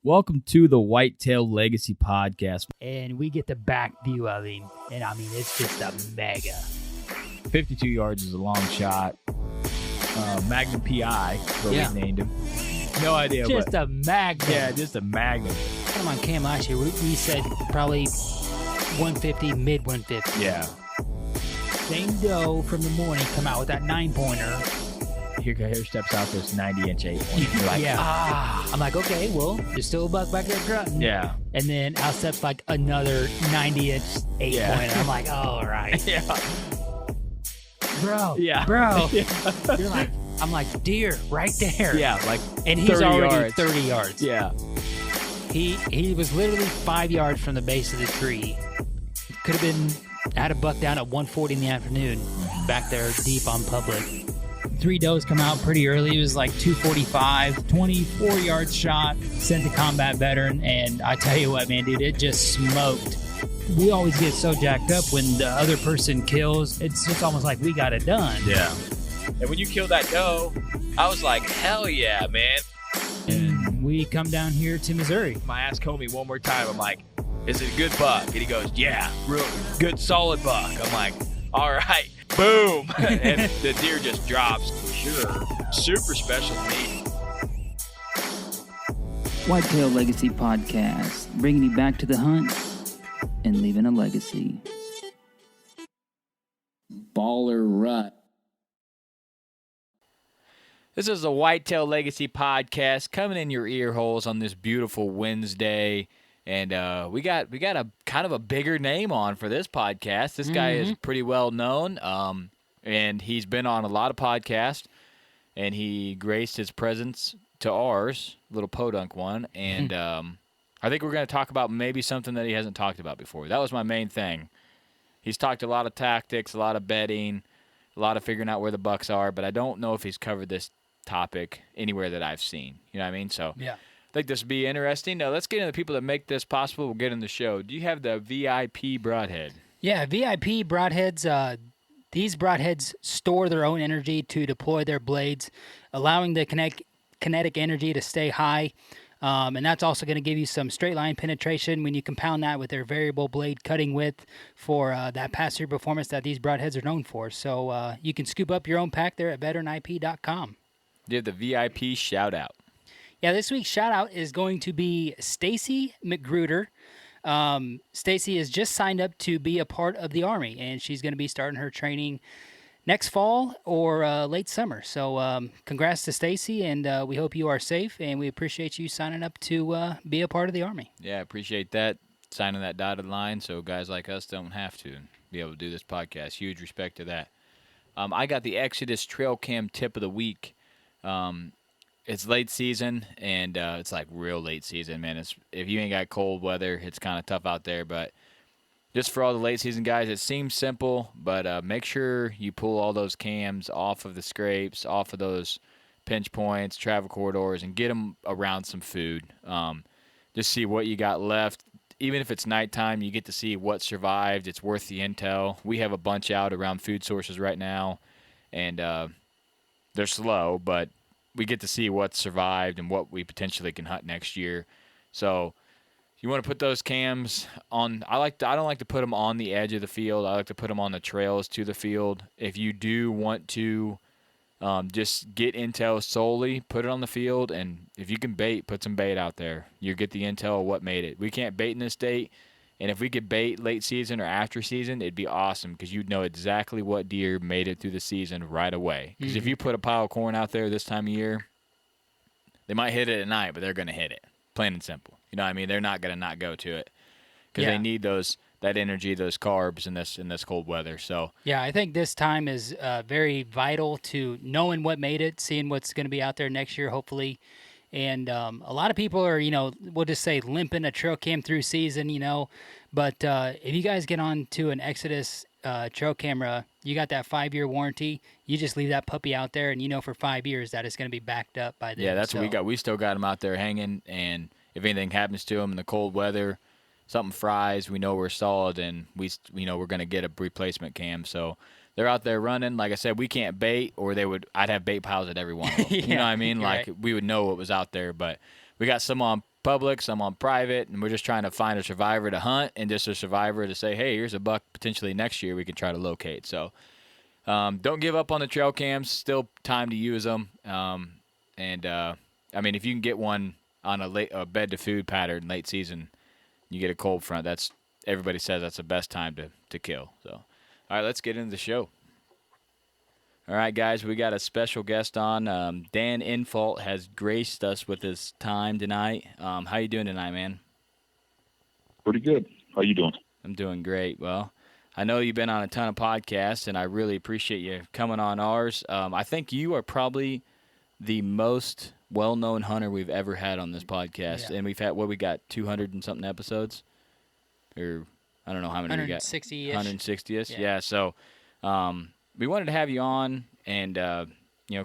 Welcome to the Whitetail Legacy Podcast. And we get the back view of him. And I mean, it's just a mega. 52 yards is a long shot. Magnum PI, what we named him. No idea. Just a magnum. Yeah, just a magnum. Come on, Cam, last year we said probably 150, mid 150. Yeah. Same doe from the morning come out with that 9-pointer. Here steps out this 90-inch 8-pointer. You're like, I'm like, okay, well, there's still a buck back there grunting. Yeah. And then out steps like another 90-inch 8-pointer. I'm like, all right. Yeah. Bro. Yeah. Bro. Yeah. You're like, I'm like, deer, right there. Yeah, like and he's already yards. 30 yards. Yeah. He was literally 5 yards from the base of the tree. Could have been, had a buck down at 1:40 in the afternoon, back there deep on public. 3 does come out pretty early. It was like 245, 24-yard shot, sent to combat veteran, and I tell you what, man, dude, it just smoked. We always get so jacked up when the other person kills. It's just almost like we got it done. Yeah. And when you killed that doe, I was like, hell yeah, man. And we come down here to Missouri. I asked Comey one more time. I'm like, is it a good buck? And he goes, yeah, real good, solid buck. I'm like, all right, boom. And the deer just drops. Sure. Super special meat. Whitetail Legacy Podcast, bringing you back to the hunt and leaving a legacy. Baller Rut. This is the Whitetail Legacy Podcast coming in your ear holes on this beautiful Wednesday. And we got a kind of a bigger name on for this podcast. This guy is pretty well known, and he's been on a lot of podcasts, and he graced his presence to ours, little podunk one. And I think we're going to talk about maybe something that he hasn't talked about before. That was my main thing. He's talked a lot of tactics, a lot of bedding, a lot of figuring out where the bucks are, but I don't know if he's covered this topic anywhere that I've seen. You know what I mean? So Yeah. I think this would be interesting. Now, let's get into the people that make this possible. We'll get in the show. Do you have the VIP broadhead? Yeah, VIP broadheads. These broadheads store their own energy to deploy their blades, allowing the kinetic energy to stay high. And that's also going to give you some straight line penetration when you compound that with their variable blade cutting width for that pass-through performance that these broadheads are known for. So you can scoop up your own pack there at veteranip.com. Do you have the VIP shout-out? Yeah, this week's shout-out is going to be Stacy McGruder. Stacy has just signed up to be a part of the Army, and she's going to be starting her training next fall or late summer. So congrats to Stacy, and we hope you are safe, and we appreciate you signing up to be a part of the Army. Yeah, appreciate that, signing that dotted line so guys like us don't have to be able to do this podcast. Huge respect to that. I got the Exodus Trail Cam tip of the week. It's late season, and it's like real late season, man. If you ain't got cold weather, it's kind of tough out there. But just for all the late season guys, it seems simple, but make sure you pull all those cams off of the scrapes, off of those pinch points, travel corridors, and get them around some food. Just see what you got left. Even if it's nighttime, you get to see what survived. It's worth the intel. We have a bunch out around food sources right now, and they're slow, but we get to see what survived and what we potentially can hunt next year. So you want to put those cams on. I don't like to put them on the edge of the field. I like to put them on the trails to the field. If you do want to just get intel solely, put it on the field, and if you can bait, put some bait out there. You get the intel of what made it. We can't bait in this state, and if we could bait late season or after season, it'd be awesome because you'd know exactly what deer made it through the season right away. Because if you put a pile of corn out there this time of year, they might hit it at night, but they're going to hit it, plain and simple. You know what I mean? They're not going to not go to it because they need that energy, those carbs in this cold weather. So Yeah, I think this time is very vital to knowing what made it, seeing what's going to be out there next year, hopefully. And a lot of people are, we'll just say limping a trail cam through season, But if you guys get on to an Exodus trail camera, you got that 5-year warranty. You just leave that puppy out there, and for 5 years that it's going to be backed up by then. Yeah, that's what we got. We still got them out there hanging, and if anything happens to them in the cold weather, something fries, we know we're solid, and we know we're going to get a replacement cam. So they're out there running. Like I said, we can't bait, or I'd have bait piles at every one of them. You know what I mean? Like, right. We would know what was out there, but we got some on public, some on private, and we're just trying to find a survivor to hunt and just a survivor to say, hey, here's a buck potentially next year we can try to locate. So don't give up on the trail cams. Still time to use them. I mean, if you can get one on a bed to food pattern late season, you get a cold front. Everybody says that's the best time to kill. So, all right, let's get into the show. All right, guys, we got a special guest on. Dan Infalt has graced us with his time tonight. How you doing tonight, man? Pretty good. How you doing? I'm doing great. Well, I know you've been on a ton of podcasts, and I really appreciate you coming on ours. I think you are probably the most well-known hunter we've ever had on this podcast, and we've had we got 200 and something episodes, or I don't know how many we got. 160-ish. 160ish. Yeah. So. We wanted to have you on and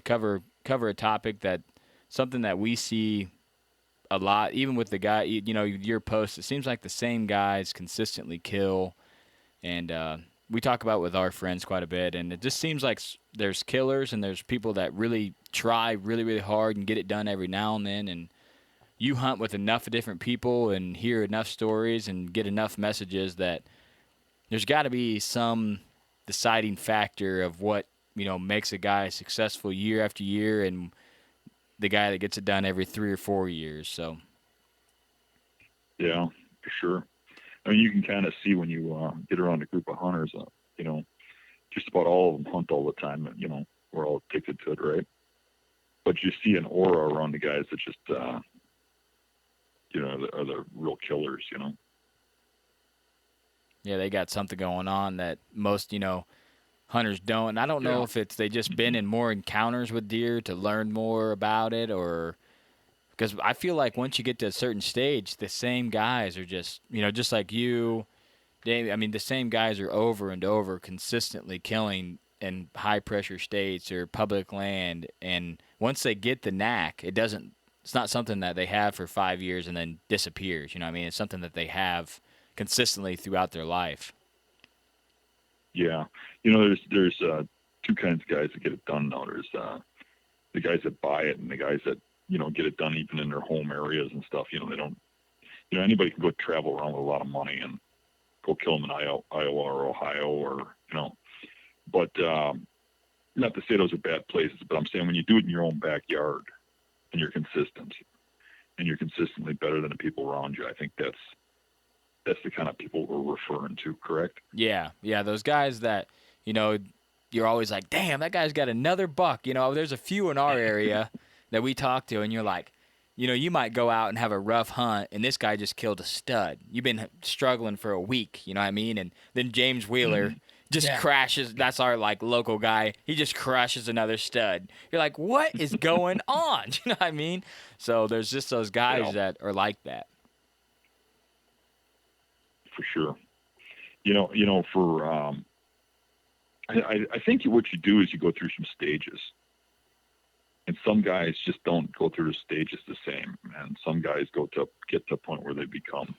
cover a topic something that we see a lot, even with the guy. Your posts. It seems like the same guys consistently kill, and we talk about it with our friends quite a bit. And it just seems like there's killers and there's people that really try really really hard and get it done every now and then. And you hunt with enough different people and hear enough stories and get enough messages that there's got to be some deciding factor of what makes a guy successful year after year and the guy that gets it done every 3 or 4 years. So yeah, for sure. I mean, you can kind of see when you get around a group of hunters, just about all of them hunt all the time. We're all addicted to it, right? But you see an aura around the guys that just are the real killers. Yeah, they got something going on that most, hunters don't. And I don't know if it's they just been in more encounters with deer to learn more about it, or because I feel like once you get to a certain stage, the same guys are just, just like you, Dave. I mean, the same guys are over and over consistently killing in high pressure states or public land. And once they get the knack, it's not something that they have for 5 years and then disappears. You know what I mean? It's something that they have consistently throughout their life. Yeah. There's two kinds of guys that get it done now. There's the guys that buy it and the guys that, get it done even in their home areas and stuff. They don't, anybody can go travel around with a lot of money and go kill them in Iowa or Ohio or, but not to say those are bad places, but I'm saying when you do it in your own backyard and you're consistent and you're consistently better than the people around you, I think that's the kind of people we're referring to, correct? Yeah, those guys that, you're always like, damn, that guy's got another buck. There's a few in our area that we talk to, and you're like, you might go out and have a rough hunt, and this guy just killed a stud. You've been struggling for a week, you know what I mean? And then James Wheeler just crashes. That's our, local guy. He just crushes another stud. You're like, what is going on? You know what I mean? So there's just those guys that are like that. For sure. I think what you do is you go through some stages, and some guys just don't go through the stages the same, and some guys get to a point where they become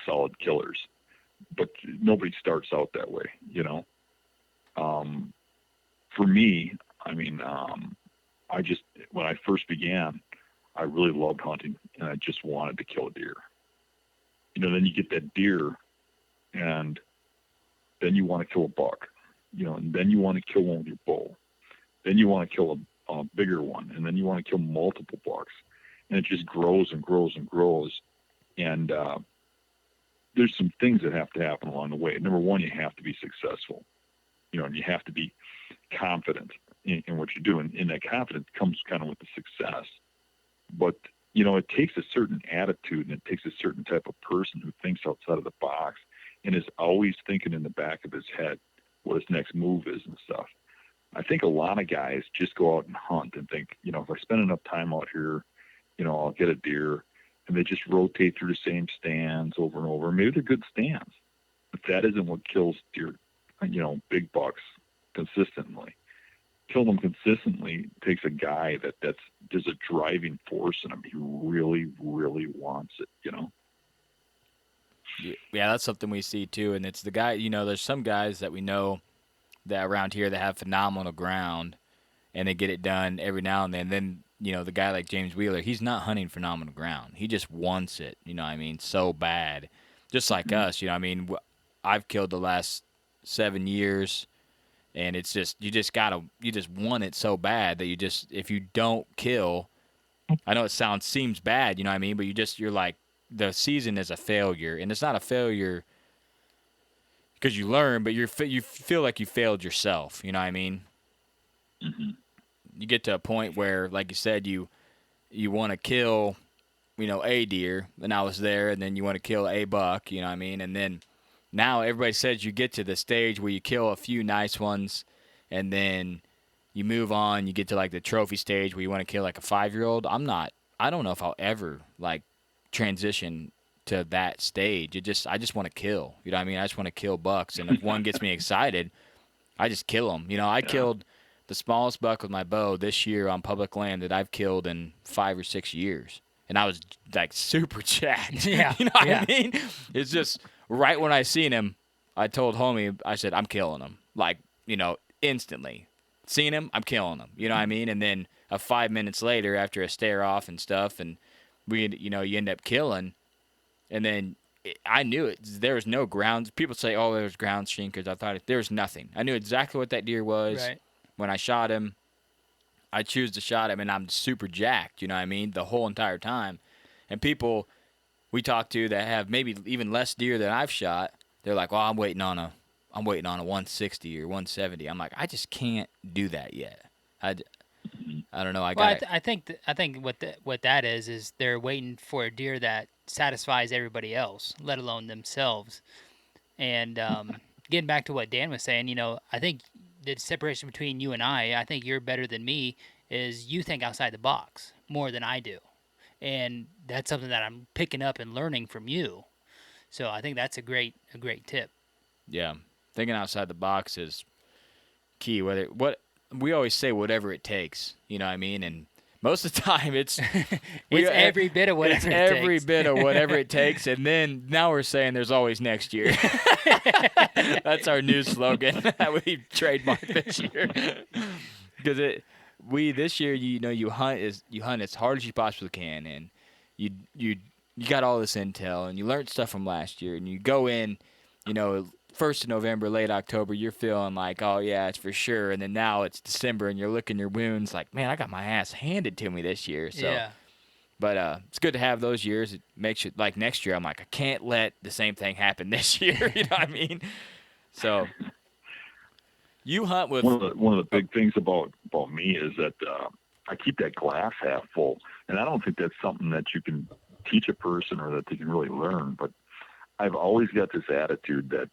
solid killers, but nobody starts out that way. For me, I mean, when I first began, I really loved hunting and I just wanted to kill a deer. Then you get that deer, and then you want to kill a buck, and then you want to kill one with your bow. Then you want to kill a bigger one, and then you want to kill multiple bucks. And it just grows and grows and grows. And there's some things that have to happen along the way. Number one, you have to be successful, and you have to be confident in what you're doing. And that confidence comes kind of with the success. But it takes a certain attitude and it takes a certain type of person who thinks outside of the box and is always thinking in the back of his head what his next move is and stuff. I think a lot of guys just go out and hunt and think, if I spend enough time out here, I'll get a deer, and they just rotate through the same stands over and over. Maybe they're good stands, but that isn't what kills deer, big bucks consistently. Kill them consistently takes a guy that's there's a driving force in him. He really, really wants it, Yeah, that's something we see too. And it's the guy, there's some guys that we know that around here that have phenomenal ground and they get it done every now and then. Then the guy like James Wheeler, he's not hunting phenomenal ground. He just wants it, so bad. Just like us, I've killed the last 7 years, and it's just you just want it so bad that if you don't kill, I know seems bad, but you're like, the season is a failure, and it's not a failure because you learn, but you feel like you failed yourself. You know what I mean? Mm-hmm. You get to a point where, like you said, you want to kill, a deer, and I was there, and then you want to kill a buck, you know what I mean? And then now everybody says you get to the stage where you kill a few nice ones, and then you move on, you get to like the trophy stage where you want to kill like a 5-year-old. I don't know if I'll ever like transition to that stage. I just want to kill, you know what I mean? I just want to kill bucks, and if one gets me excited, I just kill them. I killed the smallest buck with my bow this year on public land that I've killed in 5 or 6 years. And I was like super jacked. Yeah. You know what I mean? It's just right when I seen him, I told homie, I said, I'm killing him. Like, instantly. Seen him, I'm killing him. You know what I mean? And then 5 minutes later, after a stare off and stuff, and you end up killing. And then I knew it. There was no grounds. People say, oh, there's ground shinkers. I thought there was nothing. I knew exactly what that deer was. Right. When I shot him, I choose to shot him, and I'm super jacked, you know what I mean, the whole entire time. And people we talk to that have maybe even less deer than I've shot, they're like, well, I'm waiting on a 160 or 170. I'm like, I just can't do that yet. I don't know. I think what that is they're waiting for a deer that satisfies everybody else, let alone themselves. And getting back to what Dan was saying, I think the separation between you and I think you're better than me, is you think outside the box more than I do. And that's something that I'm picking up and learning from you. So I think that's a great tip. Yeah. Thinking outside the box is key. What we always say, whatever it takes, you know what I mean? And most of the time it's every bit of whatever it takes. Every bit of whatever it takes. And then now we're saying there's always next year. That's our new slogan that we trademarked this year. Because this year, you hunt as hard as you possibly can, and you got all this intel, and you learned stuff from last year, and you go in, 1st of November, late October, you're feeling like, oh yeah, it's for sure, and then now it's December, and you're licking your wounds like, man, I got my ass handed to me this year. So, yeah. But it's good to have those years. It makes you, like, next year, I'm like, I can't let the same thing happen this year. You know what I mean? So you hunt with one of the big things about me is that I keep that glass half full, and I don't think that's something that you can teach a person or that they can really learn. But I've always got this attitude that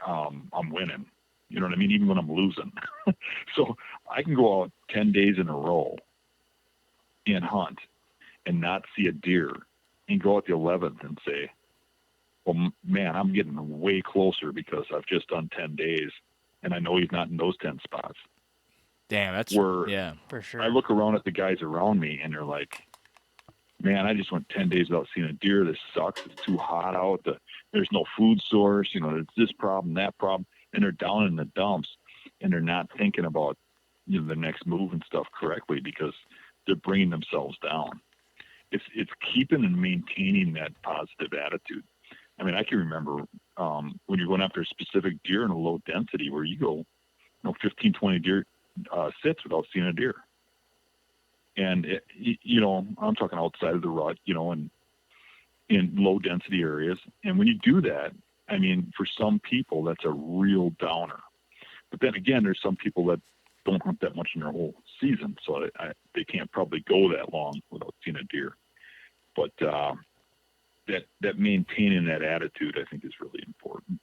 I'm winning. You know what I mean? Even when I'm losing. So I can go out 10 days in a row and hunt and not see a deer, and go out the 11th and say, well, man, I'm getting way closer because I've just done 10 days, and I know he's not in those 10 spots. Damn, that's for sure. I look around at the guys around me, and they're like, man, I just went 10 days without seeing a deer. This sucks. It's too hot out. There's no food source. It's this problem, that problem. And they're down in the dumps, and they're not thinking about the next move and stuff correctly because they're bringing themselves down. It's keeping and maintaining that positive attitude. I mean, I can remember when you're going after a specific deer in a low density where you go 15, 20 deer sits without seeing a deer. And, I'm talking outside of the rut, and in low density areas. And when you do that, I mean, for some people, that's a real downer. But then again, there's some people that don't hunt that much in their whole season, so they can't probably go that long without seeing a deer. But that maintaining that attitude, I think, is really important.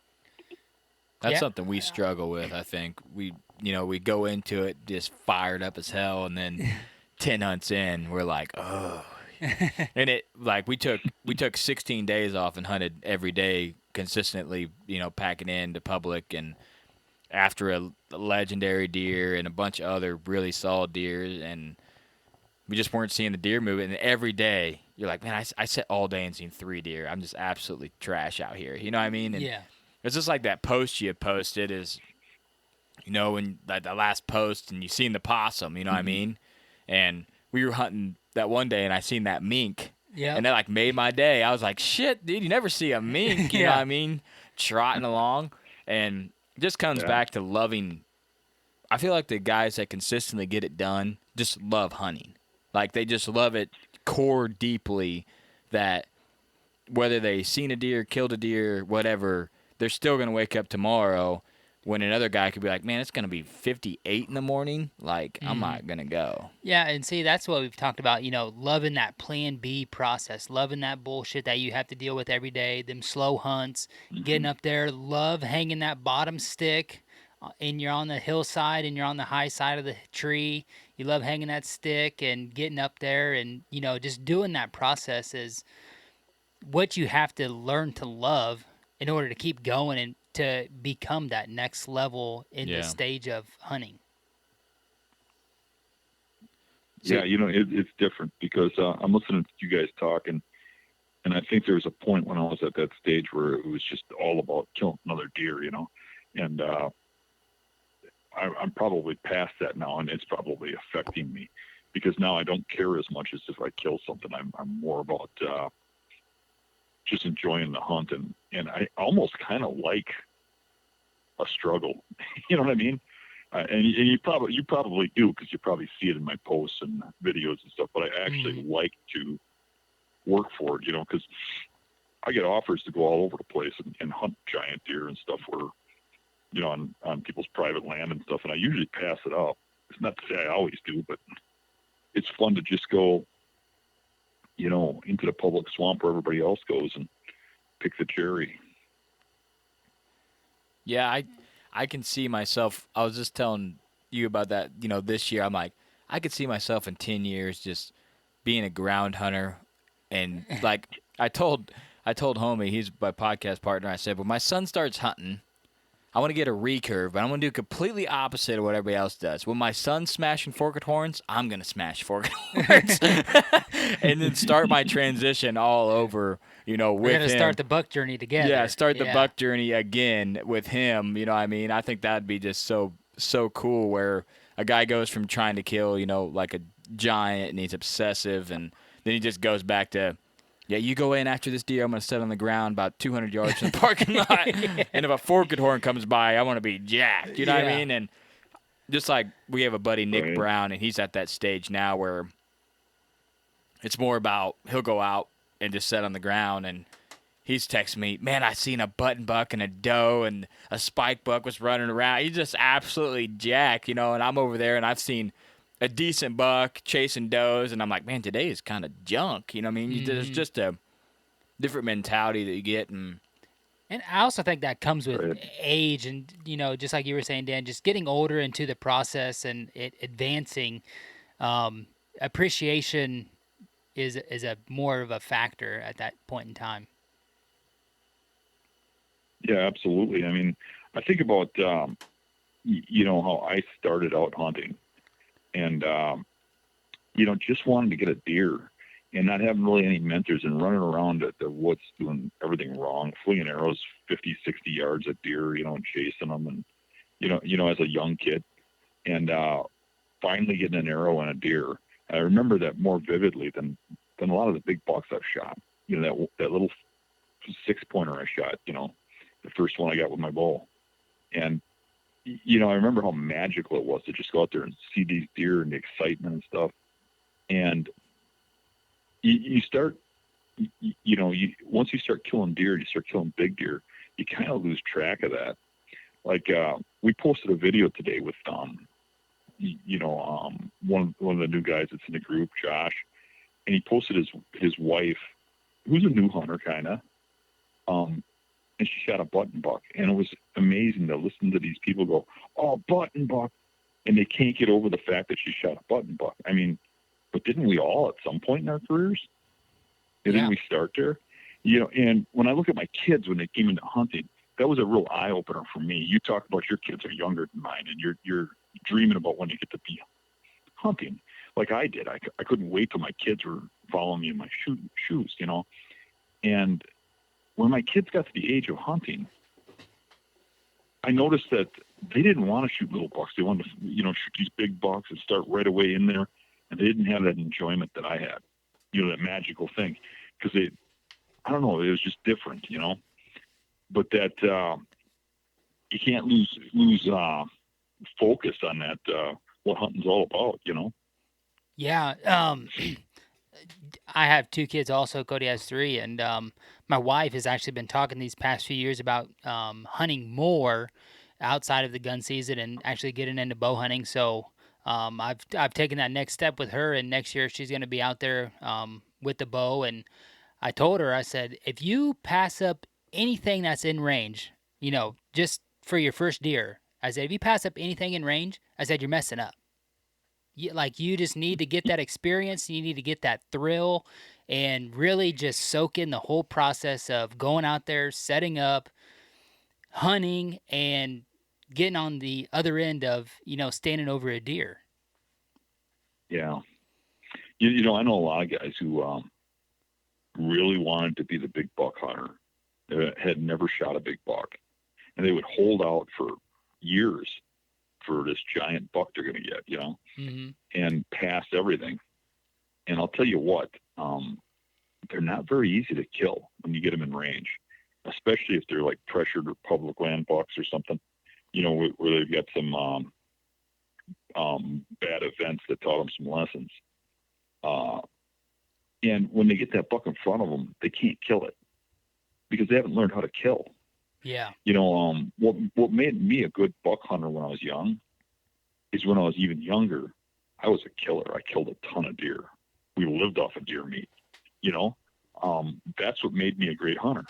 That's something we struggle with. I think we go into it just fired up as hell, and then 10 hunts in, we're like, oh. And it, like, we took 16 days off and hunted every day consistently, packing into public, and after a legendary deer and a bunch of other really solid deer, and we just weren't seeing the deer moving. And every day you're like, man, I sat all day and seen 3 deer. I'm just absolutely trash out here. You know what I mean? And yeah. It's just like that post you posted is, when the last post and you seen the possum, you know what I mean? And we were hunting that one day, and I seen that mink. Yeah. And that like made my day. I was like, shit, dude, you never see a mink, you know what I mean, trotting along. And it just comes back to loving. I feel like the guys that consistently get it done just love hunting. Like they just love it core deeply, that whether they seen a deer, killed a deer, whatever, they're still going to wake up tomorrow when another guy could be like, man, it's going to be 58 in the morning. Like, I'm not going to go. Yeah, and see, that's what we've talked about, loving that plan B process, loving that bullshit that you have to deal with every day, them slow hunts, getting up there, love hanging that bottom stick, and you're on the hillside and you're on the high side of the tree. You love hanging that stick and getting up there and, just doing that process is what you have to learn to love in order to keep going and to become that next level in the stage of hunting. Yeah, it's different because I'm listening to you guys talk, and I think there was a point when I was at that stage where it was just all about killing another deer, and I'm probably past that now, and it's probably affecting me because now I don't care as much as if I kill something. I'm more about just enjoying the hunt, and I almost kind of like a struggle. You know what I mean? And you probably do because you probably see it in my posts and videos and stuff. But I actually like to work for it, because I get offers to go all over the place and hunt giant deer and stuff where, on people's private land and stuff. And I usually pass it up. It's not to say I always do, but it's fun to just go, into the public swamp where everybody else goes and pick the cherry. Yeah, I can see myself. I was just telling you about that, this year. I'm like, I could see myself in 10 years just being a ground hunter. And like I told homie, he's my podcast partner, I said, when my son starts hunting, I want to get a recurve, but I'm going to do completely opposite of what everybody else does. When my son's smashing forked horns, I'm going to smash forked horns. And then start my transition all over, with him. We're going to start the buck journey together. Yeah, start the buck journey again with him, you know what I mean? I think that'd be just so cool where a guy goes from trying to kill, like a giant and he's obsessive, and then he just goes back to, yeah, you go in after this deer, I'm going to sit on the ground about 200 yards from the parking lot, and if a forked horn comes by, I want to be jacked, you know what I mean? And just like we have a buddy, Nick Brown, and he's at that stage now where it's more about he'll go out and just sit on the ground, and he's texting me, man, I seen a button buck and a doe, and a spike buck was running around. He's just absolutely jacked, and I'm over there, and I've seen a decent buck chasing does, and I'm like, man, today is kind of junk. You know what I mean? There's just a different mentality that you get. And I also think that comes with age and, just like you were saying, Dan, just getting older into the process and it advancing. Appreciation is a more of a factor at that point in time. Yeah, absolutely. I mean, I think about, how I started out hunting. And, just wanting to get a deer and not having really any mentors and running around at the woods doing everything wrong, flinging arrows 50, 60 yards at deer, and chasing them. And, as a young kid and finally getting an arrow and a deer. I remember that more vividly than a lot of the big bucks I've shot. That little 6-pointer I shot, the first one I got with my bow. And, I remember how magical it was to just go out there and see these deer and the excitement and stuff. And you start, once you start killing deer, you start killing big deer, you kind of lose track of that. Like, we posted a video today with, one of the new guys that's in the group, Josh, and he posted his wife, who's a new hunter kind of, and she shot a button buck, and it was amazing to listen to these people go, oh, button buck, and they can't get over the fact that she shot a button buck. I mean, but didn't we all at some point in our careers? Didn't we start there? And when I look at my kids when they came into hunting, that was a real eye opener for me. You talk about your kids are younger than mine, and you're dreaming about when you get to be hunting, like I did. I couldn't wait till my kids were following me in my shoes, and when my kids got to the age of hunting, I noticed that they didn't want to shoot little bucks. They wanted to, shoot these big bucks and start right away in there. and they didn't have that enjoyment that I had, that magical thing, because I don't know, it was just different, but that, you can't lose focus on that, what hunting's all about, Yeah. I have 2 kids also. Cody has 3, and my wife has actually been talking these past few years about hunting more outside of the gun season and actually getting into bow hunting. So I've taken that next step with her, and next year she's going to be out there with the bow. And I told her, I said, if you pass up anything that's in range, just for your first deer, I said, if you pass up anything in range, I said, you're messing up. You just need to get that experience. You need to get that thrill and really just soak in the whole process of going out there, setting up, hunting, and getting on the other end of, standing over a deer. Yeah. I know a lot of guys who really wanted to be the big buck hunter, had never shot a big buck, and they would hold out for years for this giant buck they're going to get, Mm-hmm. and pass everything. And I'll tell you what, they're not very easy to kill when you get them in range, especially if they're like pressured or public land bucks or something, where they've got some bad events that taught them some lessons. And when they get that buck in front of them, they can't kill it because they haven't learned how to kill. Yeah. What made me a good buck hunter when I was young is when I was even younger, I was a killer. I killed a ton of deer. We lived off of deer meat, that's what made me a great hunter.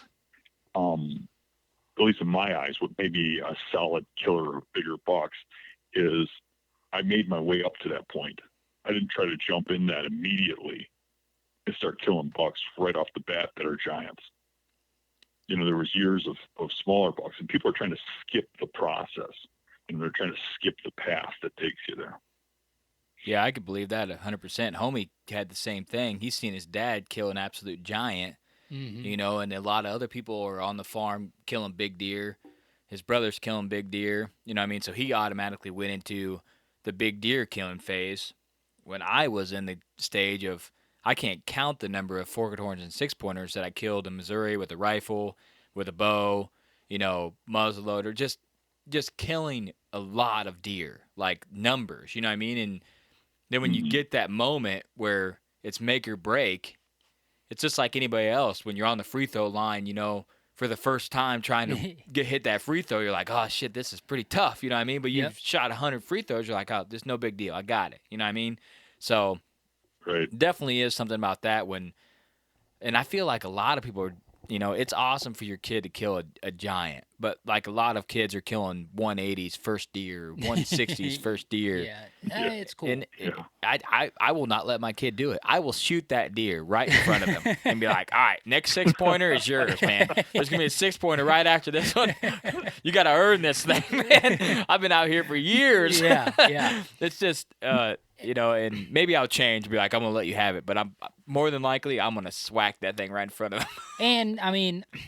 At least in my eyes, what made me a solid killer of bigger bucks is I made my way up to that point. I didn't try to jump in that immediately and start killing bucks right off the bat that are giants. There was years of smaller bucks, and people are trying to skip the process, and they're trying to skip the path that takes you there. Yeah, I could believe that 100%. Homie had the same thing. He's seen his dad kill an absolute giant, Mm-hmm. And a lot of other people are on the farm killing big deer. His brother's killing big deer, So he automatically went into the big deer killing phase. When I was in the stage of, I can't count the number of forked horns and 6-pointers that I killed in Missouri with a rifle, with a bow, muzzleloader, just killing a lot of deer, like numbers, And then when you get that moment where it's make or break, it's just like anybody else. When you're on the free throw line, for the first time trying to hit that free throw, you're like, oh, shit, this is pretty tough, you know what I mean? But you've shot 100 free throws, you're like, oh, this is no big deal. I got it, you know what I mean? So right. Definitely is something about that and I feel like a lot of people are, it's awesome for your kid to kill a giant, but like a lot of kids are killing 180s first deer, 160s first deer. Yeah, it's cool. And I will not let my kid do it. I will shoot that deer right in front of him and be like, all right, next 6-pointer is yours, man. There's going to be a 6-pointer right after this one. You got to earn this thing, man. I've been out here for years. Yeah. It's just, and maybe I'll change and be like, I'm going to let you have it. But I'm more than likely, I'm going to swack that thing right in front of him. And,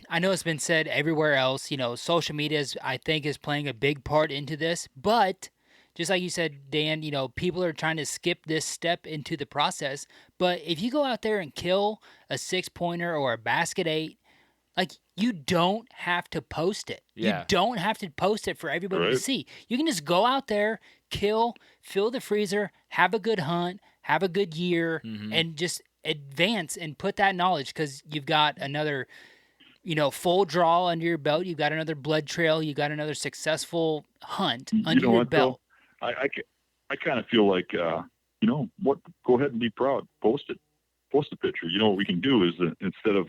I know it's been said everywhere else, social media, I think, is playing a big part into this. But just like you said, Dan, people are trying to skip this step into the process. But if you go out there and kill a 6-pointer or a basket 8, like, you don't have to post it. Yeah. You don't have to post it for everybody to see. You can just go out there, kill, fill the freezer, have a good hunt, have a good year, and just advance and put that knowledge, because you've got another, full draw under your belt. You've got another blood trail. You've got another successful hunt under your belt. Though? I kind of feel like, what? Go ahead and be proud. Post it. Post a picture. What we can do is instead of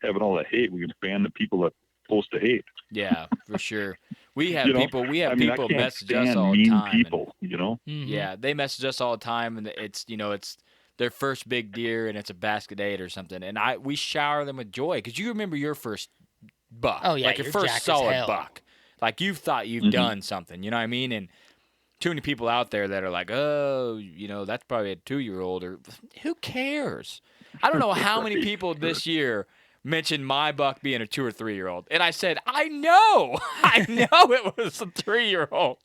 having all that hate, we can ban the people that post the hate. Yeah, for sure. We have people. We have people message us stand all the mean time. People, Yeah, they message us all the time, and it's their first big deer, and it's a basket 8 or something, and we shower them with joy, because you remember your first buck. Oh yeah, like your first solid buck. Like you've thought you've done something. You know what I mean? And too many people out there that are like, oh, that's probably a 2-year-old, or who cares? I don't know how many people this year mentioned my buck being a 2 or 3-year-old, and I said, I know it was a 3-year-old.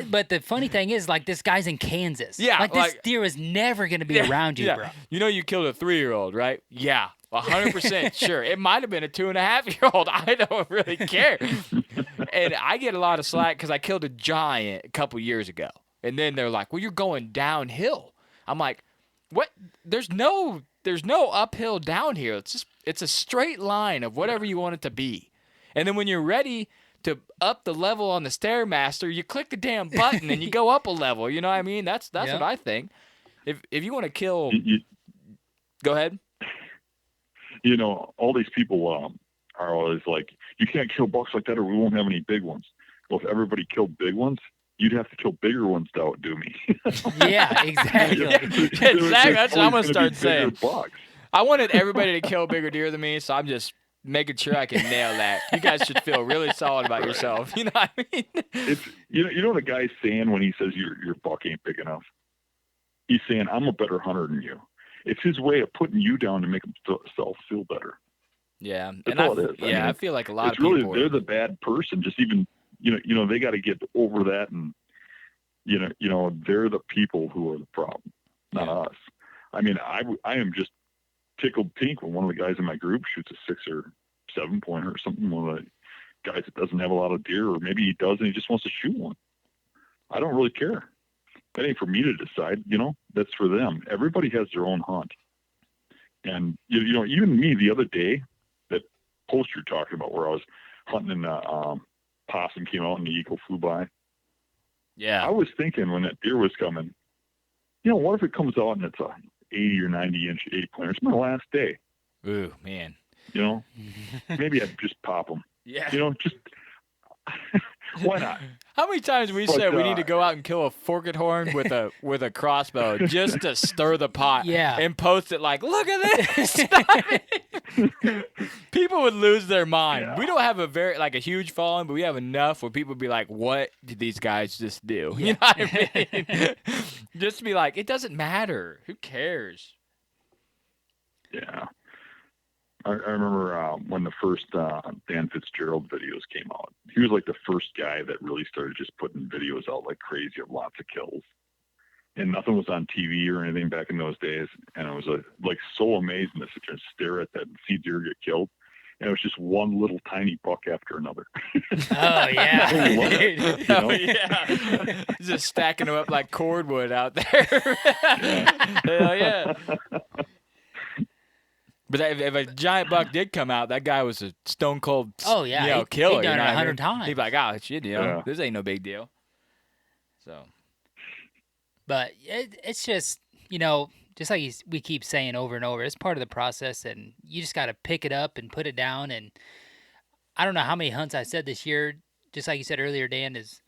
But the funny thing is, like, this guy's in Kansas. Yeah, like, this like- deer is never going to be around you, bro. You know you killed a 3-year-old, right? Yeah, 100% sure. It might have been a 2.5-year-old. I don't really care. And I get a lot of slack because I killed a giant a couple years ago. And then they're like, well, you're going downhill. I'm like, what? There's no uphill down here. It's a straight line of whatever you want it to be. And then when you're ready to up the level on the Stairmaster, you click the damn button and you go up a level. You know what I mean? That's what I think. If you want to kill, go ahead. You know, all these people are always like, you can't kill bucks like that or we won't have any big ones. Well, if everybody killed big ones, you'd have to kill bigger ones to outdo me. Yeah, exactly. Exactly. That's what I'm going to start saying. Bucks. I wanted everybody to kill bigger deer than me, so I'm just making sure I can nail that. You guys should feel really solid about yourself. You know what I mean? It's you know what a guy's saying when he says your buck ain't big enough? He's saying, I'm a better hunter than you. It's his way of putting you down to make himself feel better. Yeah. That's all it is. Yeah, I feel like a lot of really, people they're the bad person. Just even you know they got to get over that, and you know they're the people who are the problem, not us. I mean, I am just tickled pink when one of the guys in my group shoots a 6 or 7 pointer or something. One of the guys that doesn't have a lot of deer, or maybe he does and he just wants to shoot one. I don't really care. That ain't for me to decide. You know, that's for them. Everybody has their own hunt. And you know, even me the other day, that post you're talking about where I was hunting and possum came out and the eagle flew by. Yeah. I was thinking when that deer was coming, you know, what if it comes out and it's a 80 or 90 inch 8-pointer? It's my last day. Ooh, man. You know, maybe I'd just pop them. Yeah. You know, just why not? How many times we said we need to go out and kill a forked horn with a crossbow just to stir the pot? Yeah. And post it like, look at this. People would lose their mind. Yeah. We don't have a huge following, but we have enough where people would be like, what did these guys just do? You know what I mean? Just to be like, it doesn't matter. Who cares? Yeah. I remember when the first Dan Fitzgerald videos came out. He was like the first guy that really started just putting videos out like crazy of lots of kills. And nothing was on TV or anything back in those days. And it was like so amazing to sit there and stare at that and see deer get killed. And it was just one little tiny buck after another. Oh, yeah. You know? Oh, yeah. Just stacking them up like cordwood out there. Hell yeah. But if a giant buck did come out, that guy was a stone cold, Oh, yeah. killer. He'd done you know it what I 100 mean? times. He'd be like, oh, shit, Yeah. this ain't no big deal. So, But it's just, just like we keep saying over and over, it's part of the process, and you just got to pick it up and put it down. And I don't know how many hunts I said this year, just like you said earlier, Dan, is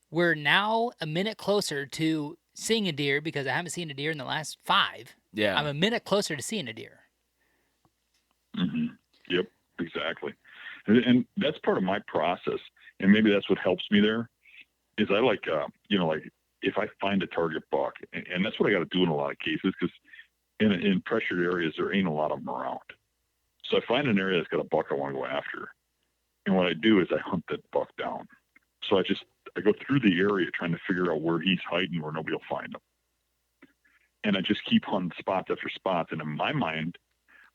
we're now a minute closer to seeing a deer because I haven't seen a deer in the last 5. yeah. I'm a minute closer to seeing a deer. Mm-hmm. Yep, exactly. And that's part of my process. And maybe that's what helps me there is I like, like if I find a target buck, and that's what I got to do in a lot of cases, because in pressured areas, there ain't a lot of them around. So I find an area that's got a buck I want to go after. And what I do is I hunt that buck down. So I go through the area trying to figure out where he's hiding, where nobody will find him. And I just keep hunting spots after spots. And in my mind,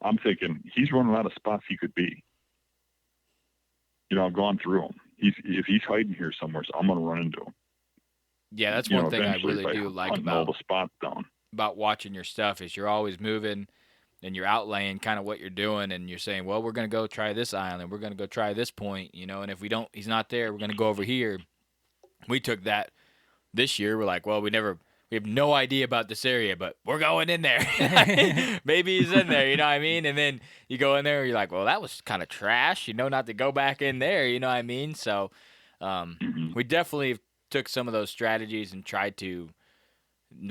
I'm thinking he's running out of spots he could be. You know, I've gone through him. If he's hiding here somewhere, so I'm going to run into him. Yeah, that's one thing I eventually, really by do like hunting all the about spots down. watching your stuff is you're always moving and you're outlaying kind of what you're doing, and you're saying, well, we're going to go try this island. We're going to go try this point, and if he's not there, we're going to go over here. We took that this year. We're like, well, we have no idea about this area, but we're going in there. Maybe he's in there, you know what I mean? And then you go in there, and you're like, well, that was kind of trash, not to go back in there, you know what I mean? So we definitely took some of those strategies and tried to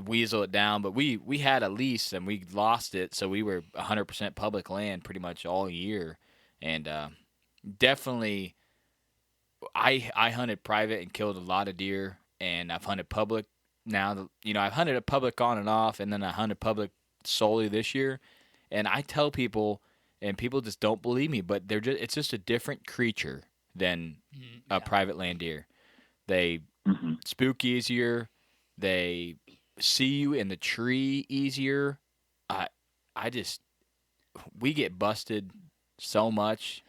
weasel it down, but we had a lease and we lost it, so we were 100% public land pretty much all year. And definitely I hunted private and killed a lot of deer, and I've hunted public now. I've hunted a public on and off, and then I hunted public solely this year. And I tell people, and people just don't believe me, but it's just a different creature than a private land deer. They Mm-hmm. spook easier. They see you in the tree easier. I I just we get busted so much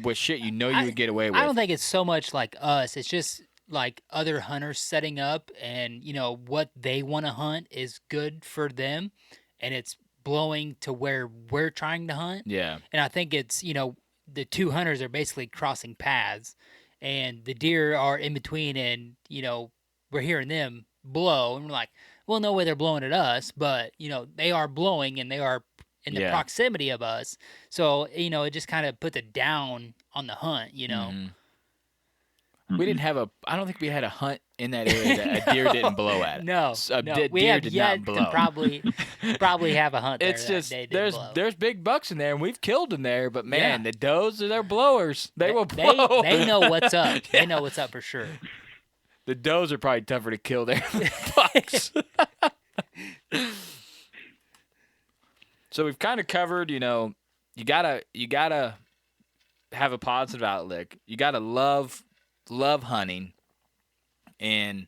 with shit you know you I would get away I don't with. think it's so much like us. It's just like other hunters setting up, and what they want to hunt is good for them, and it's blowing to where we're trying to hunt. Yeah. And I think it's the two hunters are basically crossing paths, and the deer are in between, and we're hearing them blow, and we're like, well, no way they're blowing at us, but they are blowing, and they are in the Yeah. proximity of us. So, it just kind of puts a down on the hunt. Hmm. We Mm-hmm. didn't have I don't think we had a hunt in that area that a deer didn't blow at. No, A no. We deer have did yet not to blow. probably have a hunt there It's that just they didn't blow. there's big bucks in there, and we've killed them there. But man, Yeah. the does are their blowers. They will blow. They know what's up. Yeah. They know what's up for sure. The does are probably tougher to kill there than the bucks. So we've kind of covered, you gotta have a positive outlook. You gotta love hunting, and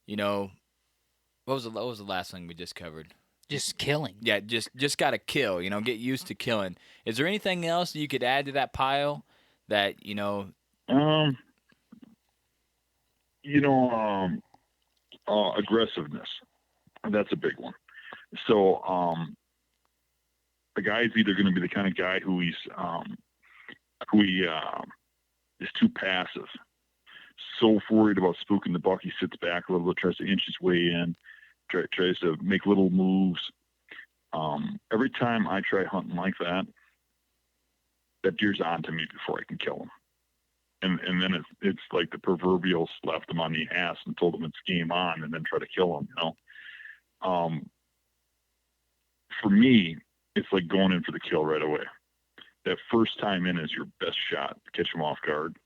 what was the last thing we just covered? Just killing. Yeah, just gotta kill. Get used to killing. Is there anything else you could add to that pile that Aggressiveness. That's a big one. So, the guy's either going to be the kind of guy who he is too passive, so worried about spooking the buck, he sits back a little bit, tries to inch his way in, tries to make little moves. Every time I try hunting like that, that deer's on to me before I can kill him. And then it's like the proverbial slapped him on the ass and told him it's game on, and then try to kill him. For me, it's like going in for the kill right away. That first time in is your best shot to catch him off guard,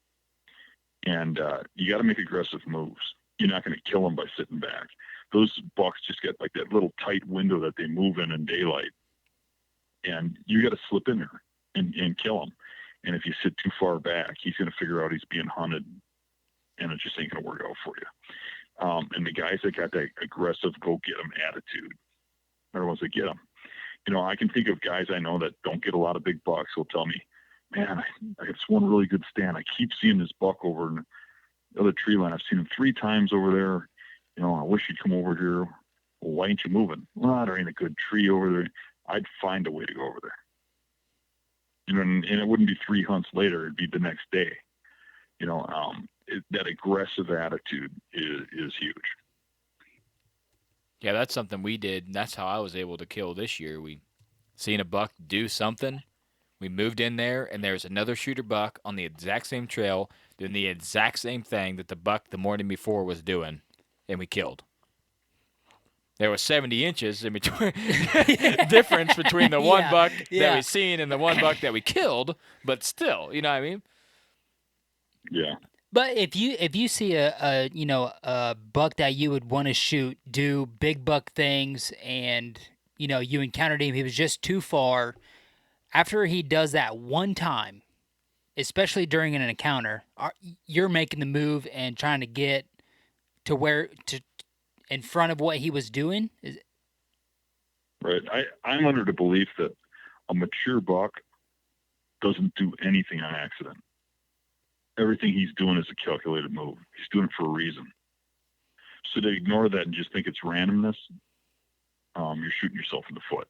and you got to make aggressive moves. You're not going to kill him by sitting back. Those bucks just get like that little tight window that they move in daylight, and you got to slip in there and kill him. And if you sit too far back, he's going to figure out he's being hunted, and it just ain't going to work out for you. And the guys that got that aggressive, go get 'em attitude are the ones that get them. I can think of guys I know that don't get a lot of big bucks who'll tell me, man, I got this one really good stand. I keep seeing this buck over in the other tree line. I've seen him 3 times over there. I wish he'd come over here. Well, why ain't you moving? Well, there ain't a good tree over there. I'd find a way to go over there. And it wouldn't be 3 hunts later. It'd be the next day. That aggressive attitude is huge. Yeah, that's something we did. That's how I was able to kill this year. We seen a buck do something. We moved in there, and there's another shooter buck on the exact same trail doing the exact same thing that the buck the morning before was doing, and we killed. There was 70 inches in between difference between the one buck that we seen and the one buck that we killed, but still, you know what I mean? Yeah. But if you see a buck that you would want to shoot do big buck things, and you encountered him, he was just too far. After he does that one time, especially during an encounter, you're making the move and trying to get to in front of what he was doing. Right. I'm under the belief that a mature buck doesn't do anything on accident. Everything he's doing is a calculated move. He's doing it for a reason. So to ignore that and just think it's randomness, you're shooting yourself in the foot.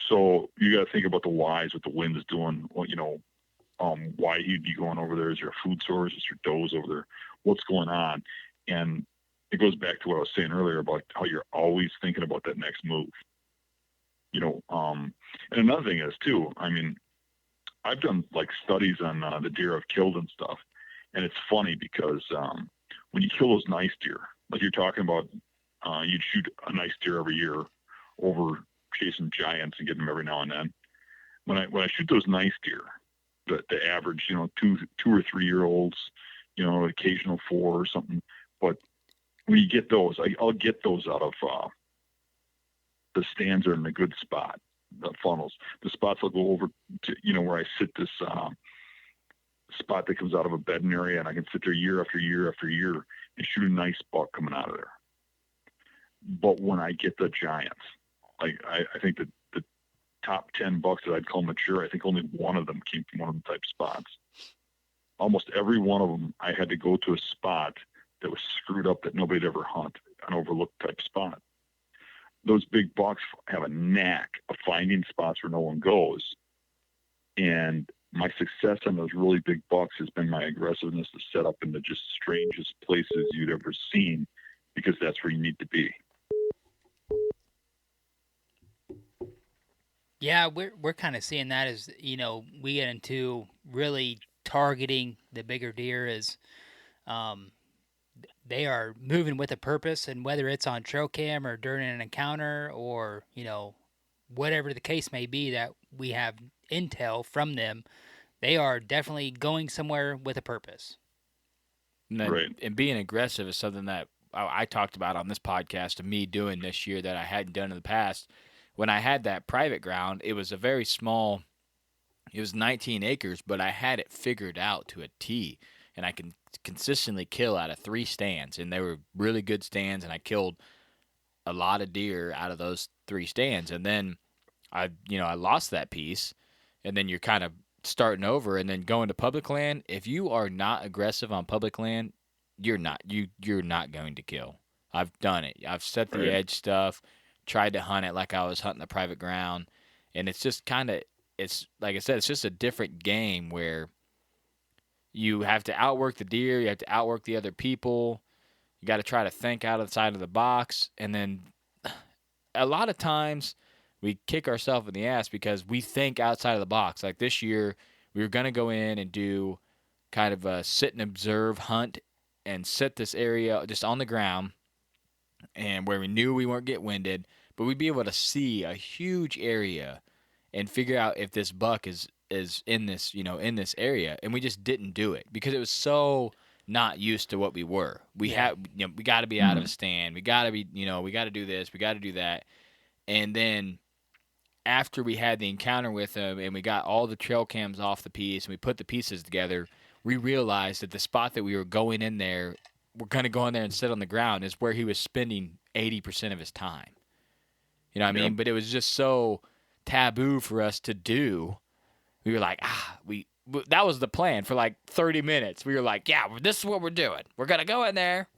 So you got to think about the whys, what the wind is doing, why he'd be going over there. Is there a food source? Is there does over there? What's going on? And it goes back to what I was saying earlier about how you're always thinking about that next move. And another thing is too, I've done like studies on the deer I've killed and stuff. And it's funny because when you kill those nice deer, like you're talking about, you'd shoot a nice deer every year over chasing giants and getting them every now and then. When I shoot those nice deer, the average, 2 or 3 year olds, occasional 4 or something. But when you get those, I'll get those out of the stands are in a good spot, the funnels. The spots I'll go over to, where I sit this spot that comes out of a bedding area, and I can sit there year after year after year and shoot a nice buck coming out of there. But when I get the giants, like I think that the top 10 bucks that I'd call mature, I think only one of them came from one of the type spots. Almost every one of them, I had to go to a spot that was screwed up that nobody'd ever hunt, an overlooked type spot. Those big bucks have a knack of finding spots where no one goes. And my success on those really big bucks has been my aggressiveness to set up in the just strangest places you'd ever seen, because that's where you need to be. Yeah, we're kind of seeing that as, we get into really targeting the bigger deer as they are moving with a purpose, and whether it's on trail cam or during an encounter or, whatever the case may be that we have intel from them, they are definitely going somewhere with a purpose. And being aggressive is something that I talked about on this podcast of me doing this year that I hadn't done in the past. When I had that private ground, it was a very small, it was 19 acres, but I had it figured out to a T, and I can consistently kill out of 3 stands, and they were really good stands, and I killed a lot of deer out of those 3 stands. And then I lost that piece, and then you're kind of starting over and then going to public land. If you are not aggressive on public land, you're not going to kill. I've done it. I've set the edge stuff, tried to hunt it like I was hunting the private ground, and it's just it's like I said, it's just a different game where you have to outwork the deer, you have to outwork the other people, you got to try to think outside of the box, and then a lot of times we kick ourselves in the ass because we think outside of the box. Like this year, we were going to go in and do kind of a sit and observe hunt and set this area just on the ground, and where we knew we weren't get winded, but we'd be able to see a huge area and figure out if this buck is in this, in this area. And we just didn't do it because it was so not used to what we were. We we got to be out of a stand. We got to be, we got to do this. We got to do that. And then after we had the encounter with him and we got all the trail cams off the piece and we put the pieces together, we realized that the spot that we were going in there, we're going to go in there and sit on the ground, is where he was spending 80% of his time. You know what I mean? But it was just so taboo for us to do. We were like, that was the plan for like 30 minutes. We were like, yeah, this is what we're doing. We're going to go in there.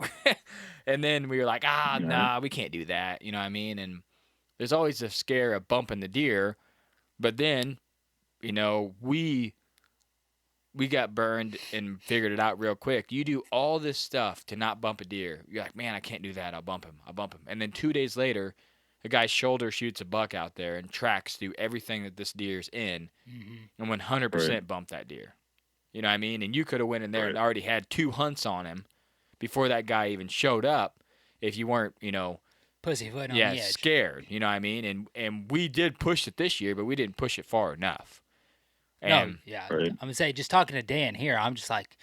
And then we were like, nah, we can't do that. You know what I mean? And there's always a scare of bumping the deer. But then, we got burned and figured it out real quick. You do all this stuff to not bump a deer. You're like, man, I can't do that. I'll bump him. And then 2 days later, a guy's shoulder shoots a buck out there and tracks through everything that this deer's in, and 100% bump that deer. You know what I mean? And you could have went in there and already had 2 hunts on him before that guy even showed up if you weren't, pussyfoot on the edge. Scared. You know what I mean? And we did push it this year, but we didn't push it far enough. And, I'm gonna say, just talking to Dan here, I'm just like,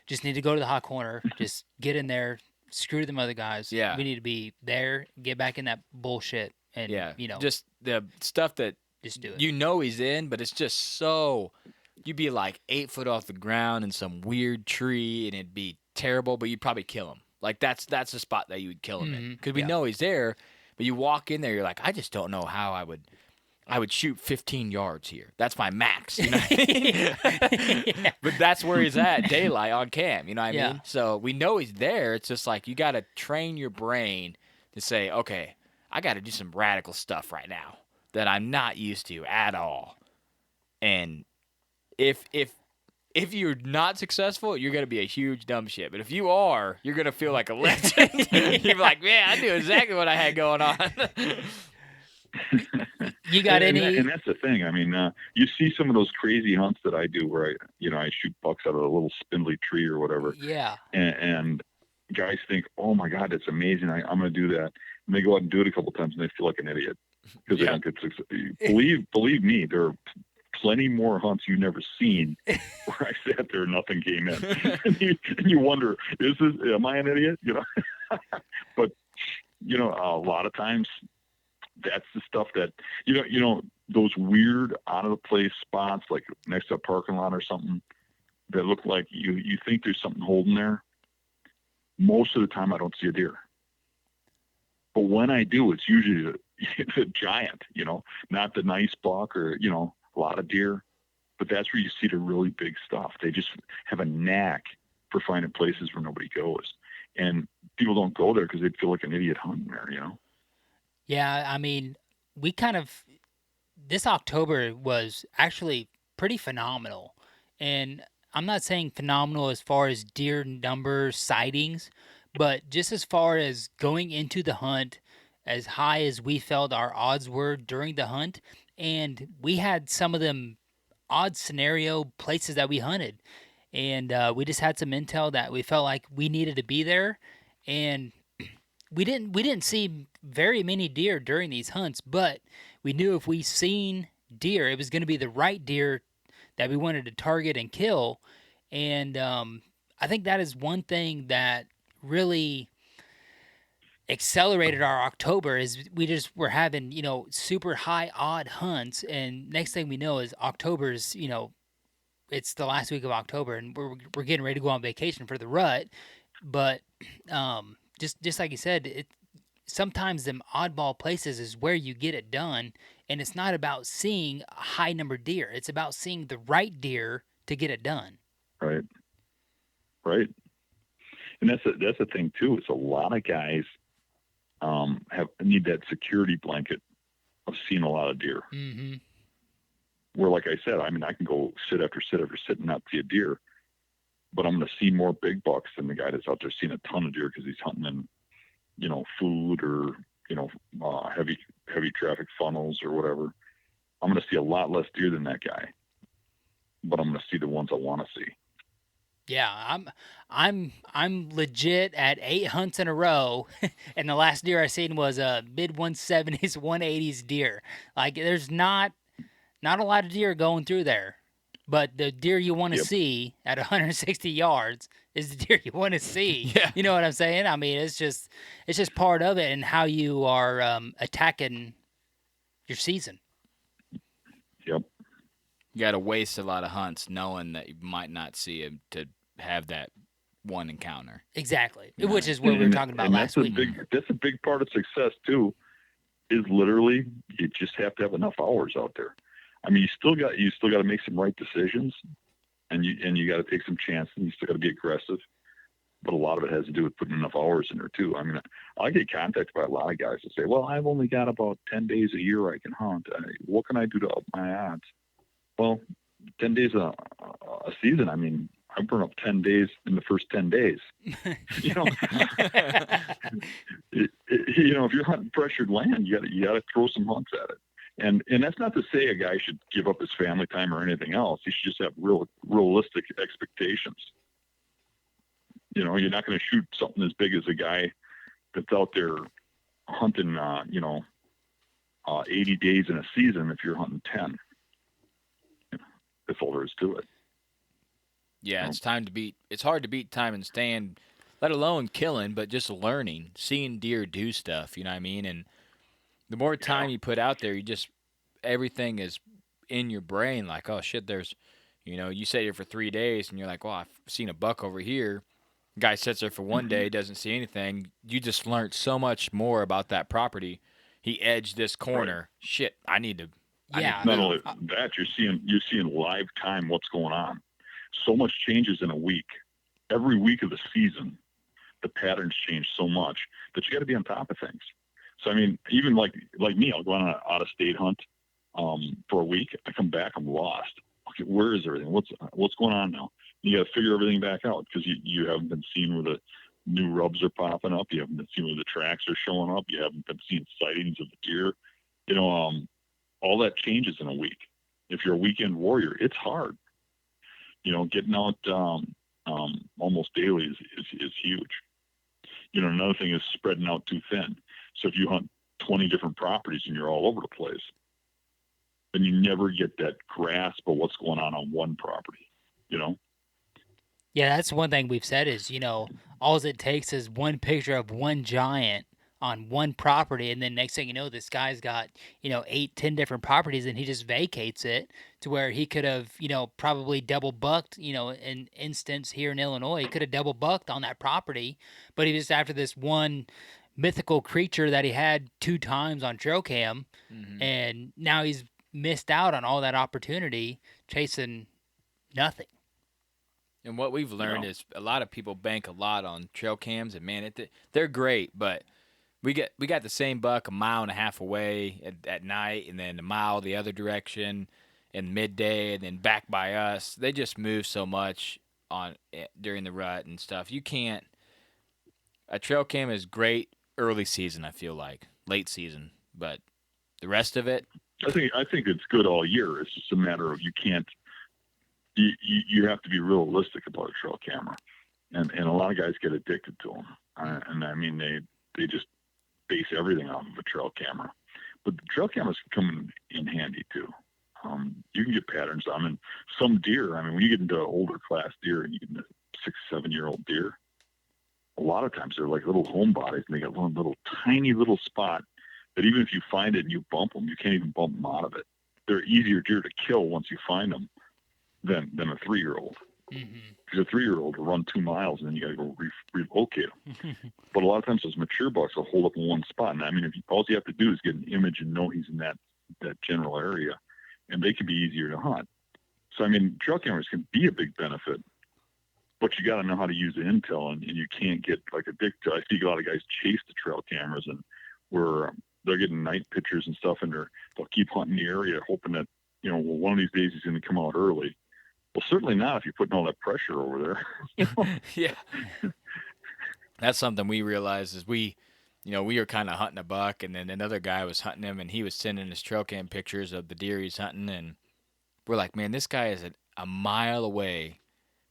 just need to go to the hot corner, just get in there, screw them other guys. Yeah, we need to be there, get back in that bullshit, and just the stuff that just do it. He's in, but it's just so you'd be like 8 foot off the ground in some weird tree, and it'd be terrible, but you'd probably kill him. Like that's the spot that you would kill him in, because we know he's there. But you walk in there, you're like, I just don't know how I would shoot 15 yards here. That's my max. You know what I mean? But that's where he's at, daylight on cam. You know what I mean? So we know he's there. It's just like you got to train your brain to say, okay, I got to do some radical stuff right now that I'm not used to at all. And if you're not successful, you're going to be a huge dumb shit. But if you are, you're going to feel like a legend. You're like, man, I knew exactly what I had going on. You got and that's the thing. I mean, you see some of those crazy hunts that I do where I shoot bucks out of a little spindly tree or whatever. Yeah. And guys think, oh my God, that's amazing. I'm going to do that. And they go out and do it a couple of times and they feel like an idiot because they don't get success. Believe me, there are plenty more hunts you've never seen where I sat there and nothing came in. and you wonder, am I an idiot? But a lot of times, that's the stuff that those weird out of the place spots like next to a parking lot or something that look like you think there's something holding there. most of the time I don't see a deer. But when I do, it's usually a giant, not the nice buck or, a lot of deer. But that's where you see the really big stuff. They just have a knack for finding places where nobody goes. And people don't go there because they'd feel like an idiot hunting there, Yeah, I mean, we kind of this October was actually pretty phenomenal. And I'm not saying phenomenal as far as deer number sightings, but just as far as going into the hunt as high as we felt our odds were during the hunt. And we had some of them odd scenario places that we hunted. And we just had some intel that we felt like we needed to be there. And we didn't see very many deer during these hunts, but we knew if we seen deer, it was going to be the right deer that we wanted to target and kill. And I think that is one thing that really accelerated our October is we just were having super high odd hunts, and next thing we know is October's it's the last week of October, and we're getting ready to go on vacation for the rut, but just like you said, sometimes them oddball places is where you get it done, and it's not about seeing a high number deer. It's about seeing the right deer to get it done. Right. Right. And that's the thing too. It's a lot of guys need that security blanket of seeing a lot of deer. Mm-hmm. Where, like I said, I can go sit after sit after sit and not see a deer, but I'm going to see more big bucks than the guy that's out there seeing a ton of deer because he's hunting in, food or, heavy traffic funnels or whatever. I'm going to see a lot less deer than that guy, but I'm going to see the ones I want to see. Yeah, I'm legit at 8 hunts in a row, and the last deer I seen was a mid 170s, 180s deer. Like there's not a lot of deer going through there, but the deer you want to see at 160 yards is the deer you want to see. Yeah. You know what I'm saying? I mean, it's just part of it and how you are attacking your season. Yep. You got to waste a lot of hunts knowing that you might not see him to have that one encounter. Exactly, which is what we were talking about last week. That's a big part of success too. Is literally you just have to have enough hours out there. I mean, you still got to make some right decisions, and you got to take some chances. And you still got to be aggressive, but a lot of it has to do with putting enough hours in there too. I mean, I get contacted by a lot of guys that say, "Well, I've only got about 10 days a year I can hunt. What can I do to up my odds?" Well, 10 days a season. I mean, I burn up 10 days in the first 10 days. If you're hunting pressured land, you got to throw some hunts at it. And that's not to say a guy should give up his family time or anything else. He should just have realistic expectations. You're not going to shoot something as big as a guy that's out there hunting, 80 days in a season if you're hunting 10. That's all there is to it. Yeah, it's hard to beat time and stand, let alone killing, but just learning, seeing deer do stuff, you know what I mean? And the more time you put out there, everything is in your brain like, oh shit, there's, you sit here for 3 days and you're like, well, I've seen a buck over here. Guy sits there for one day, doesn't see anything. You just learned so much more about that property. He edged this corner. Right. Shit, I need to. Yeah. Not only that, you're seeing live time what's going on. So much changes in a week. Every week of the season, the patterns change so much that you got to be on top of things. So I mean, even like me, I'll go on an out-of-state hunt for a week. I come back, I'm lost. Okay, where is everything? What's going on now? You got to figure everything back out because you haven't been seeing where the new rubs are popping up. You haven't been seeing where the tracks are showing up. You haven't been seeing sightings of the deer. All that changes in a week. If you're a weekend warrior, it's hard. Getting out almost daily is huge. Another thing is spreading out too thin. So if you hunt 20 different properties and you're all over the place, then you never get that grasp of what's going on one property, Yeah, that's one thing we've said is, all it takes is one picture of one giant on one property, and then next thing you know, this guy's got 8, 10 different properties, and he just vacates it to where he could have probably double bucked. In instance here in Illinois, he could have double bucked on that property, but he just after this one mythical creature that he had 2 times on trail cam, and now he's missed out on all that opportunity chasing nothing. And what we've learned is a lot of people bank a lot on trail cams, and man, they're great, but we got the same buck a mile and a half away at night, and then a mile the other direction, and midday, and then back by us. They just move so much during the rut and stuff. You can't. A trail cam is great early season, I feel like, late season, but the rest of it. I think it's good all year. It's just a matter of you can't. You have to be realistic about a trail camera, and a lot of guys get addicted to them, and I mean they just base everything off of a trail camera. But the trail cameras can come in handy too. You can get patterns on, and some deer. I mean, when you get into older class deer and you get into 6-7-year-old deer, a lot of times they're like little home bodies, and they got one little tiny little spot that even if you find it and you bump them, you can't even bump them out of it. They're easier deer to kill once you find them than a 3-year-old. Because a 3-year-old will run 2 miles and then you got to go relocate them. But a lot of times those mature bucks will hold up in one spot. And I mean, all you have to do is get an image and know he's in that general area, and they can be easier to hunt. So I mean, trail cameras can be a big benefit, but you got to know how to use the intel, and you can't get like addicted. I see a lot of guys chase the trail cameras, and where they're getting night pictures and stuff, and they'll keep hunting the area, hoping that one of these days he's going to come out early. Well, certainly not if you're putting all that pressure over there. Yeah. That's something we realized is we were kind of hunting a buck, and then another guy was hunting him, and he was sending his trail cam pictures of the deer he's hunting, and we're like, man, this guy is a mile away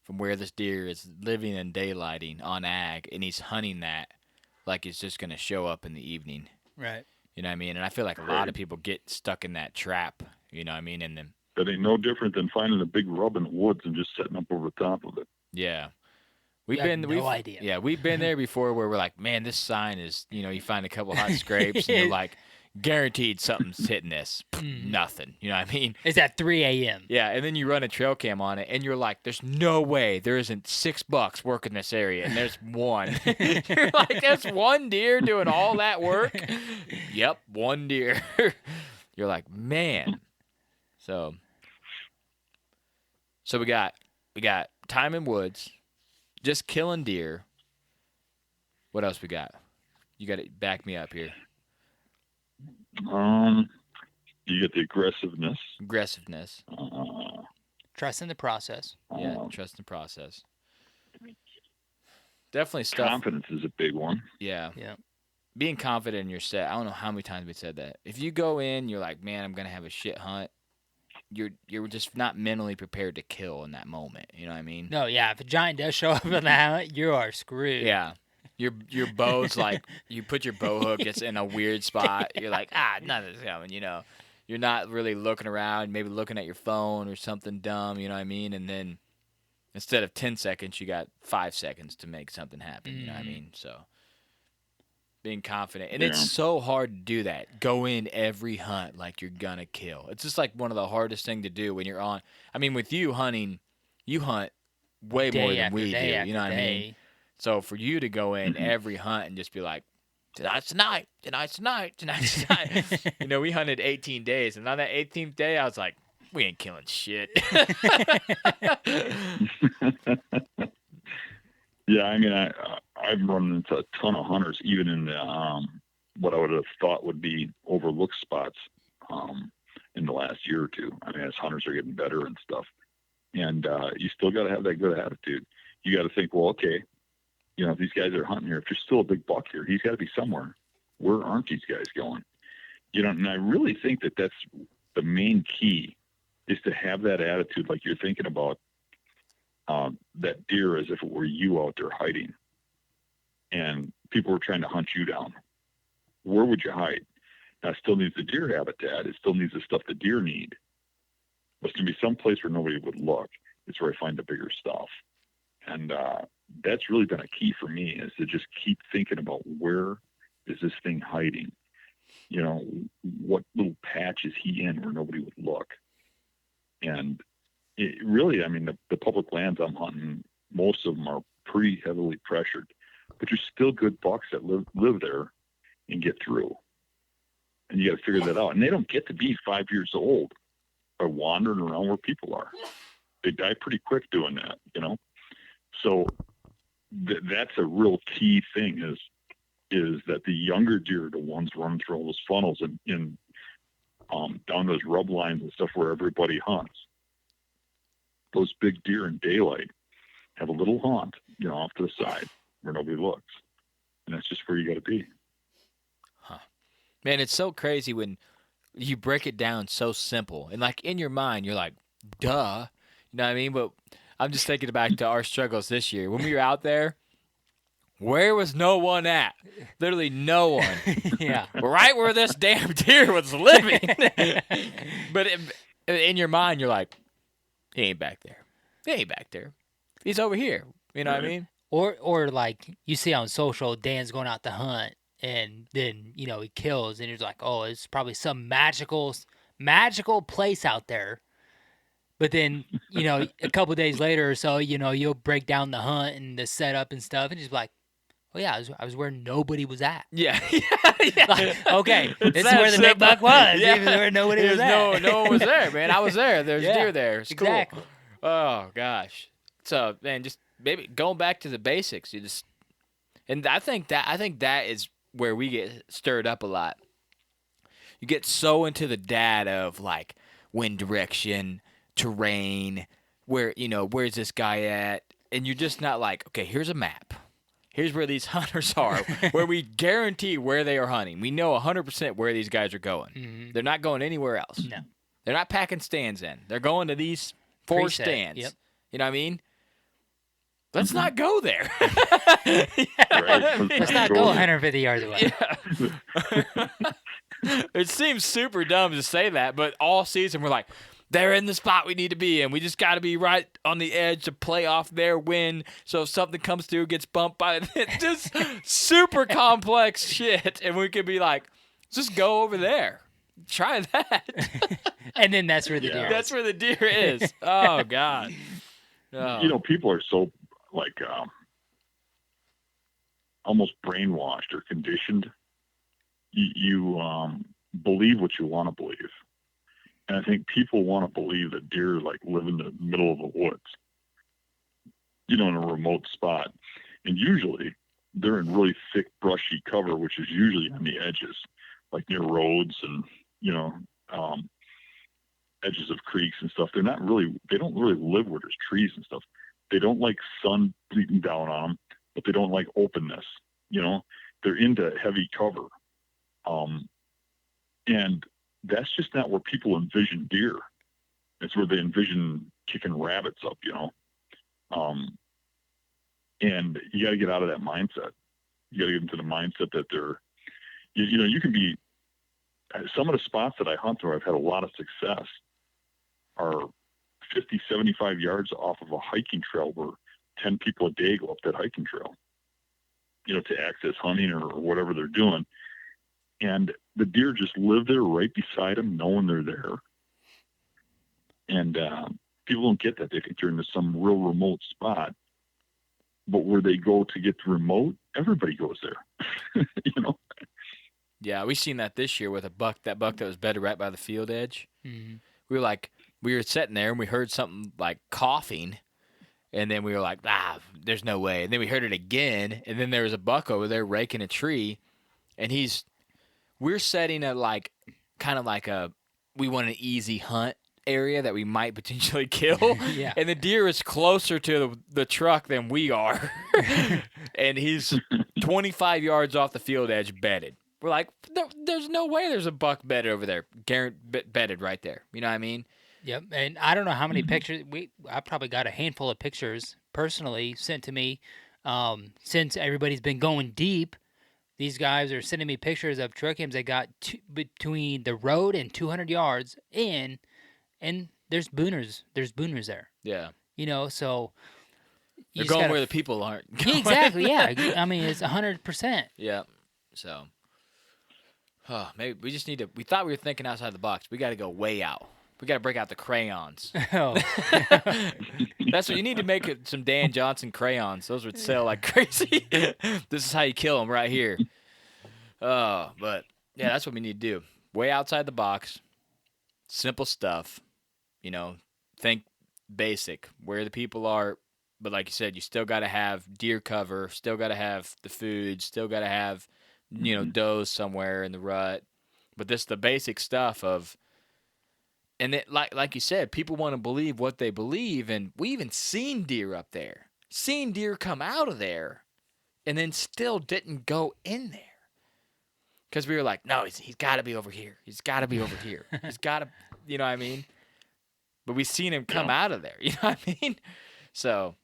from where this deer is living and daylighting on ag, and he's hunting that like it's just going to show up in the evening. Right. You know what I mean? And I feel like a lot of people get stuck in that trap, you know what I mean? And then that ain't no different than finding a big rub in the woods and just setting up over the top of it. Yeah. We've idea. Yeah, we've been there before where we're like, man, this sign is, you find a couple hot scrapes and you're like, guaranteed something's hitting this. Nothing. You know what I mean? It's at 3 a.m. Yeah, and then you run a trail cam on it and you're like, there's no way there isn't 6 bucks working this area, and there's one. You're like, that's one deer doing all that work? Yep, one deer. You're like, man. So we got time in woods, just killing deer. What else we got? You got to back me up here. You get the aggressiveness. Trust in the process. Yeah, trust in the process. Definitely stuff. Confidence is a big one. Yeah. Yeah. Being confident in your set. I don't know how many times we said that. If you go in, you're like, man, I'm gonna have a shit hunt. You're just not mentally prepared to kill in that moment. You know what I mean? No, yeah. If a giant does show up in the hunt, you are screwed. Yeah. Your bow's like, you put your bow hook, it's in a weird spot. You're like, none of this coming, You're not really looking around, maybe looking at your phone or something dumb, you know what I mean? And then instead of 10 seconds, you got 5 seconds to make something happen, you know what I mean? So being confident. And it's so hard to do that. Go in every hunt like you're going to kill. It's just like one of the hardest thing to do when you're on. I mean, with you hunting, you hunt way more than we do, you know what I mean? So for you to go in every hunt and just be like, tonight's tonight. We hunted 18 days, and on that 18th day, I was like, we ain't killing shit. Yeah, I mean, I've run into a ton of hunters, even in the what I would have thought would be overlooked spots in the last year or two. I mean, as hunters are getting better and stuff, and you still got to have that good attitude. You got to think, well, okay, if these guys are hunting here, if there's still a big buck here, he's got to be somewhere. Where aren't these guys going? And I really think that that's the main key, is to have that attitude like you're thinking about that deer as if it were you out there hiding, and people were trying to hunt you down. Where would you hide? Now, it still needs the deer habitat. It still needs the stuff the deer need. But it's going to be some place where nobody would look. It's where I find the bigger stuff. And that's really been a key for me, is to just keep thinking about where is this thing hiding? You know, what little patch is he in where nobody would look? And it really, I mean, the public lands I'm hunting, most of them are pretty heavily pressured, but there's still good bucks that live there and get through. And you got to figure that out. And they don't get to be 5 years old by wandering around where people are. They die pretty quick doing that, you know? So that's a real key thing is that the younger deer are the ones running through all those funnels and down those rub lines and stuff where everybody hunts. Those big deer in daylight have a little haunt, you know, off to the side where nobody looks. And that's just where you got to be. Huh. Man, it's so crazy when you break it down so simple. And, like, in your mind, you're like, duh. You know what I mean? But I'm just thinking back to our struggles this year. When we were out there, where was no one at? Literally no one. Yeah. Right where this damn deer was living. But in your mind, you're like, he ain't back there. He ain't back there. He's over here. You know what I mean? Or like you see on social, Dan's going out to hunt, and then, you know, he kills, and you're like, oh, it's probably some magical place out there. But then, you know, a couple of days later or so, you know, you'll break down the hunt and the setup and stuff, and just be like, oh yeah, I was where nobody was at. Yeah. Like, okay, this is where the big buck was. Yeah. Even where nobody was at. No one was there, man. I was there. There's deer there. It's exactly. Cool. Oh gosh. So, man, just maybe going back to the basics. And I think that is where we get stirred up a lot. You get so into the data of, like, wind direction, terrain, where, you know, where's this guy at? And you're just not like, okay, here's a map. Here's where these hunters are, where we guarantee where they are hunting. We know 100% where these guys are going. Mm-hmm. They're not going anywhere else. No. They're not packing stands in. They're going to these 4 Preset. stands. Yep. You know what I I mean? Let's not go there. Right. Let's not go 150 yards away. Yeah. It seems super dumb to say that, but all season we're like, they're in the spot we need to be in. We just got to be right on the edge to play off their win. So if something comes through, gets bumped by it, just super complex shit. And we could be like, just go over there. Try that. And then that's where the deer is. That's where the deer is. Oh, God. Oh. You know, people are so, like, almost brainwashed or conditioned. You believe what you want to believe. And I think people want to believe that deer, like, live in the middle of the woods, you know, in a remote spot. And usually they're in really thick, brushy cover, which is usually on the edges, like near roads and, you know, edges of creeks and stuff. They don't really live where there's trees and stuff. They don't like sun beating down on them, but they don't like openness. You know, they're into heavy cover. And that's just not where people envision deer. It's where they envision kicking rabbits up, you know. And you got to get out of that mindset. You got to get into the mindset that they're, you know, you can be, some of the spots that I hunt where I've had a lot of success are 50, 75 yards off of a hiking trail where 10 people a day go up that hiking trail, you know, to access hunting or whatever they're doing. And the deer just live there right beside them, knowing they're there. And people don't get that. They think they're in some real remote spot. But where they go to get to remote, everybody goes there, you know? Yeah, we seen that this year with that buck that was bedded right by the field edge. Mm-hmm. We were sitting there and we heard something like coughing, and then we were like, there's no way. And then we heard it again, and then there was a buck over there raking a tree, and we're setting a kind of like we want an easy hunt area that we might potentially kill. Yeah. And the deer is closer to the truck than we are. And he's 25 yards off the field edge bedded. We're like, there's no way there's a buck bedded over there. Bedded right there. You know what I mean? Yep. And I don't know how many pictures. I probably got a handful of pictures personally sent to me. Since everybody's been going deep, these guys are sending me pictures of trail cams they got between the road and 200 yards in, and there's booners. There's booners there. Yeah. You know, so they're going where the people aren't. Yeah, exactly. Yeah. I mean, it's 100%. Yeah. So Maybe we just need to. We thought we were thinking outside the box. We got to go way out. We got to break out the crayons. Oh, That's what you need to make some Dan Johnson crayons. Those would sell like crazy. This is how you kill them right here. But yeah, that's what we need to do. Way outside the box. Simple stuff. Think basic. Where the people are. But like you said, you still got to have deer cover. Still got to have the food. Still got to have, does somewhere in the rut. But this the basic stuff of. And it, like you said, people want to believe what they believe, and we even seen deer up there. Seen deer come out of there, and then still didn't go in there. Because we were like, no, he's got to be over here. He's got to be over here. He's got to, you know what I mean? But we seen him come out of there, you know what I mean? So.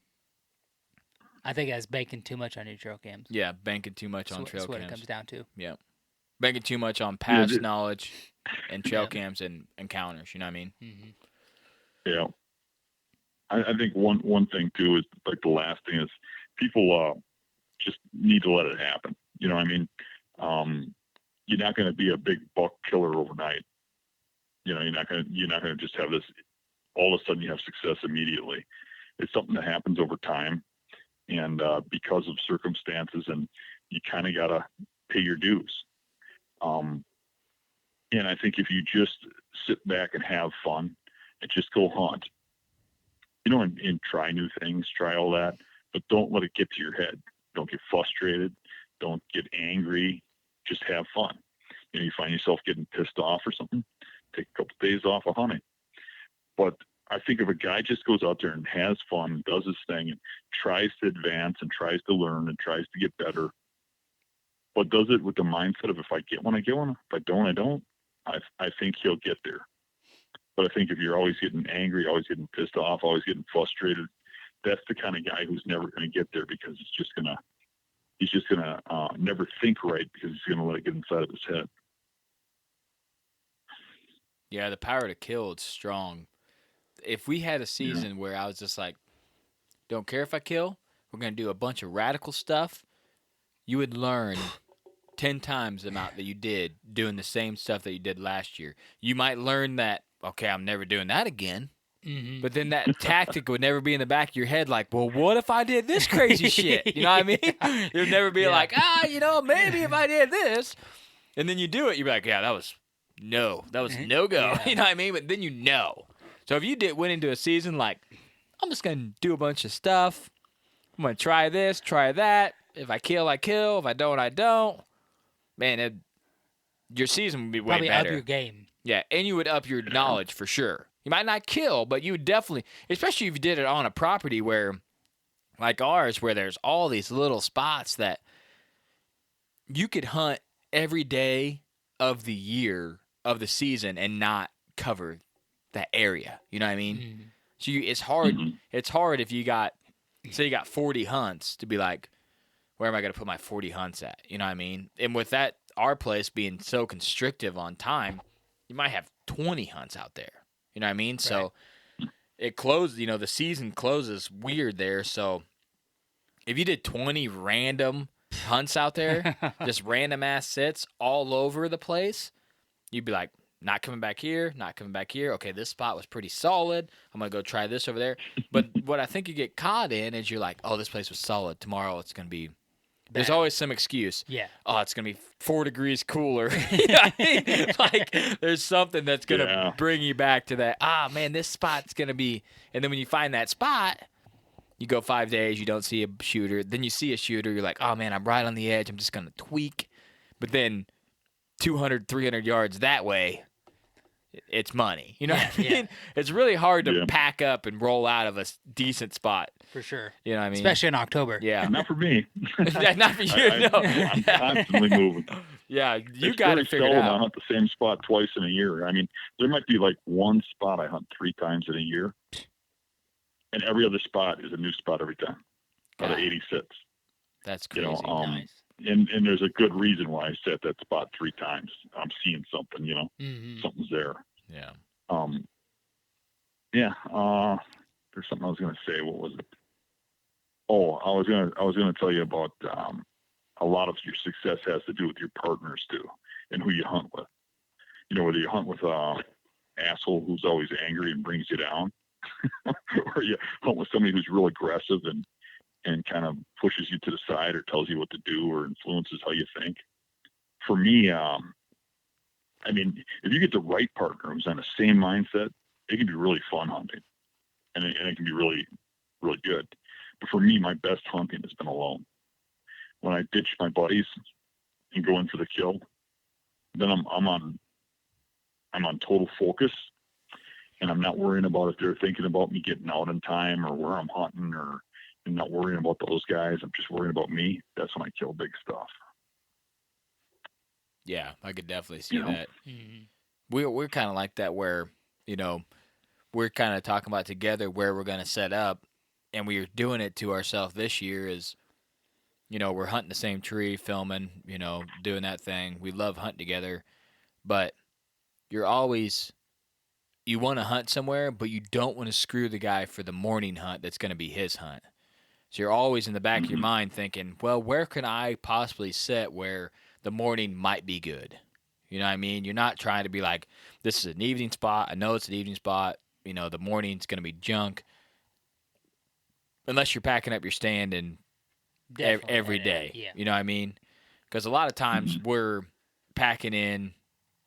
I think that's banking too much on your trail cams. Yeah, banking too much on trail cams. That's what cams. it comes down to. Yeah. Banking too much on past knowledge and trail cams and encounters, you know what I mean? Mm-hmm. Yeah. I think one thing too is like the last thing is people just need to let it happen. You know what I mean? You're not going to be a big buck killer overnight. You're not going to just have this, all of a sudden you have success immediately. It's something that happens over time. And because of circumstances, and you kind of got to pay your dues. And I think if you just sit back and have fun and just go hunt, and try new things, try all that, but don't let it get to your head. Don't get frustrated. Don't get angry. Just have fun. You find yourself getting pissed off or something, take a couple of days off of hunting. But I think if a guy just goes out there and has fun, does his thing, and tries to advance and tries to learn and tries to get better, but does it with the mindset of if I get one, I get one. If I don't, I don't. I think he'll get there. But I think if you're always getting angry, always getting pissed off, always getting frustrated, that's the kind of guy who's never going to get there because he's just gonna never think right because he's gonna let it get inside of his head. Yeah, the power to kill is strong. If we had a season where I was just like, don't care if I kill, we're going to do a bunch of radical stuff, you would learn 10 times the amount that you did doing the same stuff that you did last year. You might learn that, okay, I'm never doing that again. Mm-hmm. But then that tactic would never be in the back of your head like, well, what if I did this crazy shit? You know what I mean? You'd never be like, maybe if I did this. And then you do it, you'd be like, yeah, that was no go. Yeah. You know what I mean? But then you know. So if you went into a season like, I'm just going to do a bunch of stuff. I'm going to try this, try that. If I kill, I kill. If I don't, I don't. Man, your season would be way Probably better. up your game. Yeah, and you would up your knowledge for sure. You might not kill, but you would definitely, especially if you did it on a property where, like ours, where there's all these little spots that you could hunt every day of the year, of the season, and not cover that area. You know what I mean? Mm-hmm. So it's hard. It's hard if you got 40 hunts to be like, where am I going to put my 40 hunts at? You know what I mean? And with that, our place being so constrictive on time, you might have 20 hunts out there. You know what I mean? Right. So it closed, the season closes weird there. So if you did 20 random hunts out there, just random ass sits all over the place, you'd be like, not coming back here, not coming back here. Okay, this spot was pretty solid. I'm going to go try this over there. But what I think you get caught in is you're like, oh, this place was solid. Tomorrow it's going to be – there's always some excuse. Yeah. Oh, it's going to be 4 degrees cooler. You know what I mean? Like there's something that's going to bring you back to that, man, this spot's going to be – and then when you find that spot, you go 5 days, you don't see a shooter. Then you see a shooter, you're like, oh, man, I'm right on the edge. I'm just going to tweak. But then 200, 300 yards that way – it's money. You know what I mean? Yeah. It's really hard to pack up and roll out of a decent spot. For sure. You know what I mean? Especially in October. Yeah. Not for me. Not for you, no. I'm constantly moving. Yeah, you got to figure it out. I hunt the same spot twice in a year. I mean, there might be like one spot I hunt 3 times in a year. And every other spot is a new spot every time. Out of 86. That's crazy. Nice. And there's a good reason why I set that spot 3 times. I'm seeing something, something's there. Yeah. There's something I was going to say. What was it? Oh, I was going to tell you about a lot of your success has to do with your partners too. and who you hunt with. You know, whether you hunt with a asshole who's always angry and brings you down, or you hunt with somebody who's real aggressive and kind of pushes you to the side or tells you what to do or influences how you think. For me, I mean, if you get the right partner who's on the same mindset, it can be really fun hunting, and it can be really, really good. But for me, my best hunting has been alone. When I ditch my buddies and go in for the kill, then I'm on total focus, and I'm not worrying about if they're thinking about me getting out in time or where I'm hunting, or I'm not worrying about those guys. I'm just worrying about me. That's when I kill big stuff. Yeah, I could definitely see You know? that. Mhm. We're kind of like that where, you know, we're kind of talking about together where we're going to set up, and we're doing it to ourselves this year is, you know, we're hunting the same tree, filming, you know, doing that thing. We love hunting together, but you're always, you want to hunt somewhere, but you don't want to screw the guy for the morning hunt that's going to be his hunt. So you're always in the back of your mind thinking, well, where can I possibly sit where the morning might be good? You know what I mean? You're not trying to be like, this is an evening spot. I know it's an evening spot. You know, the morning's going to be junk. Unless you're packing up your stand and Definitely every at day. it, yeah. You know what I mean? Because a lot of times we're packing in,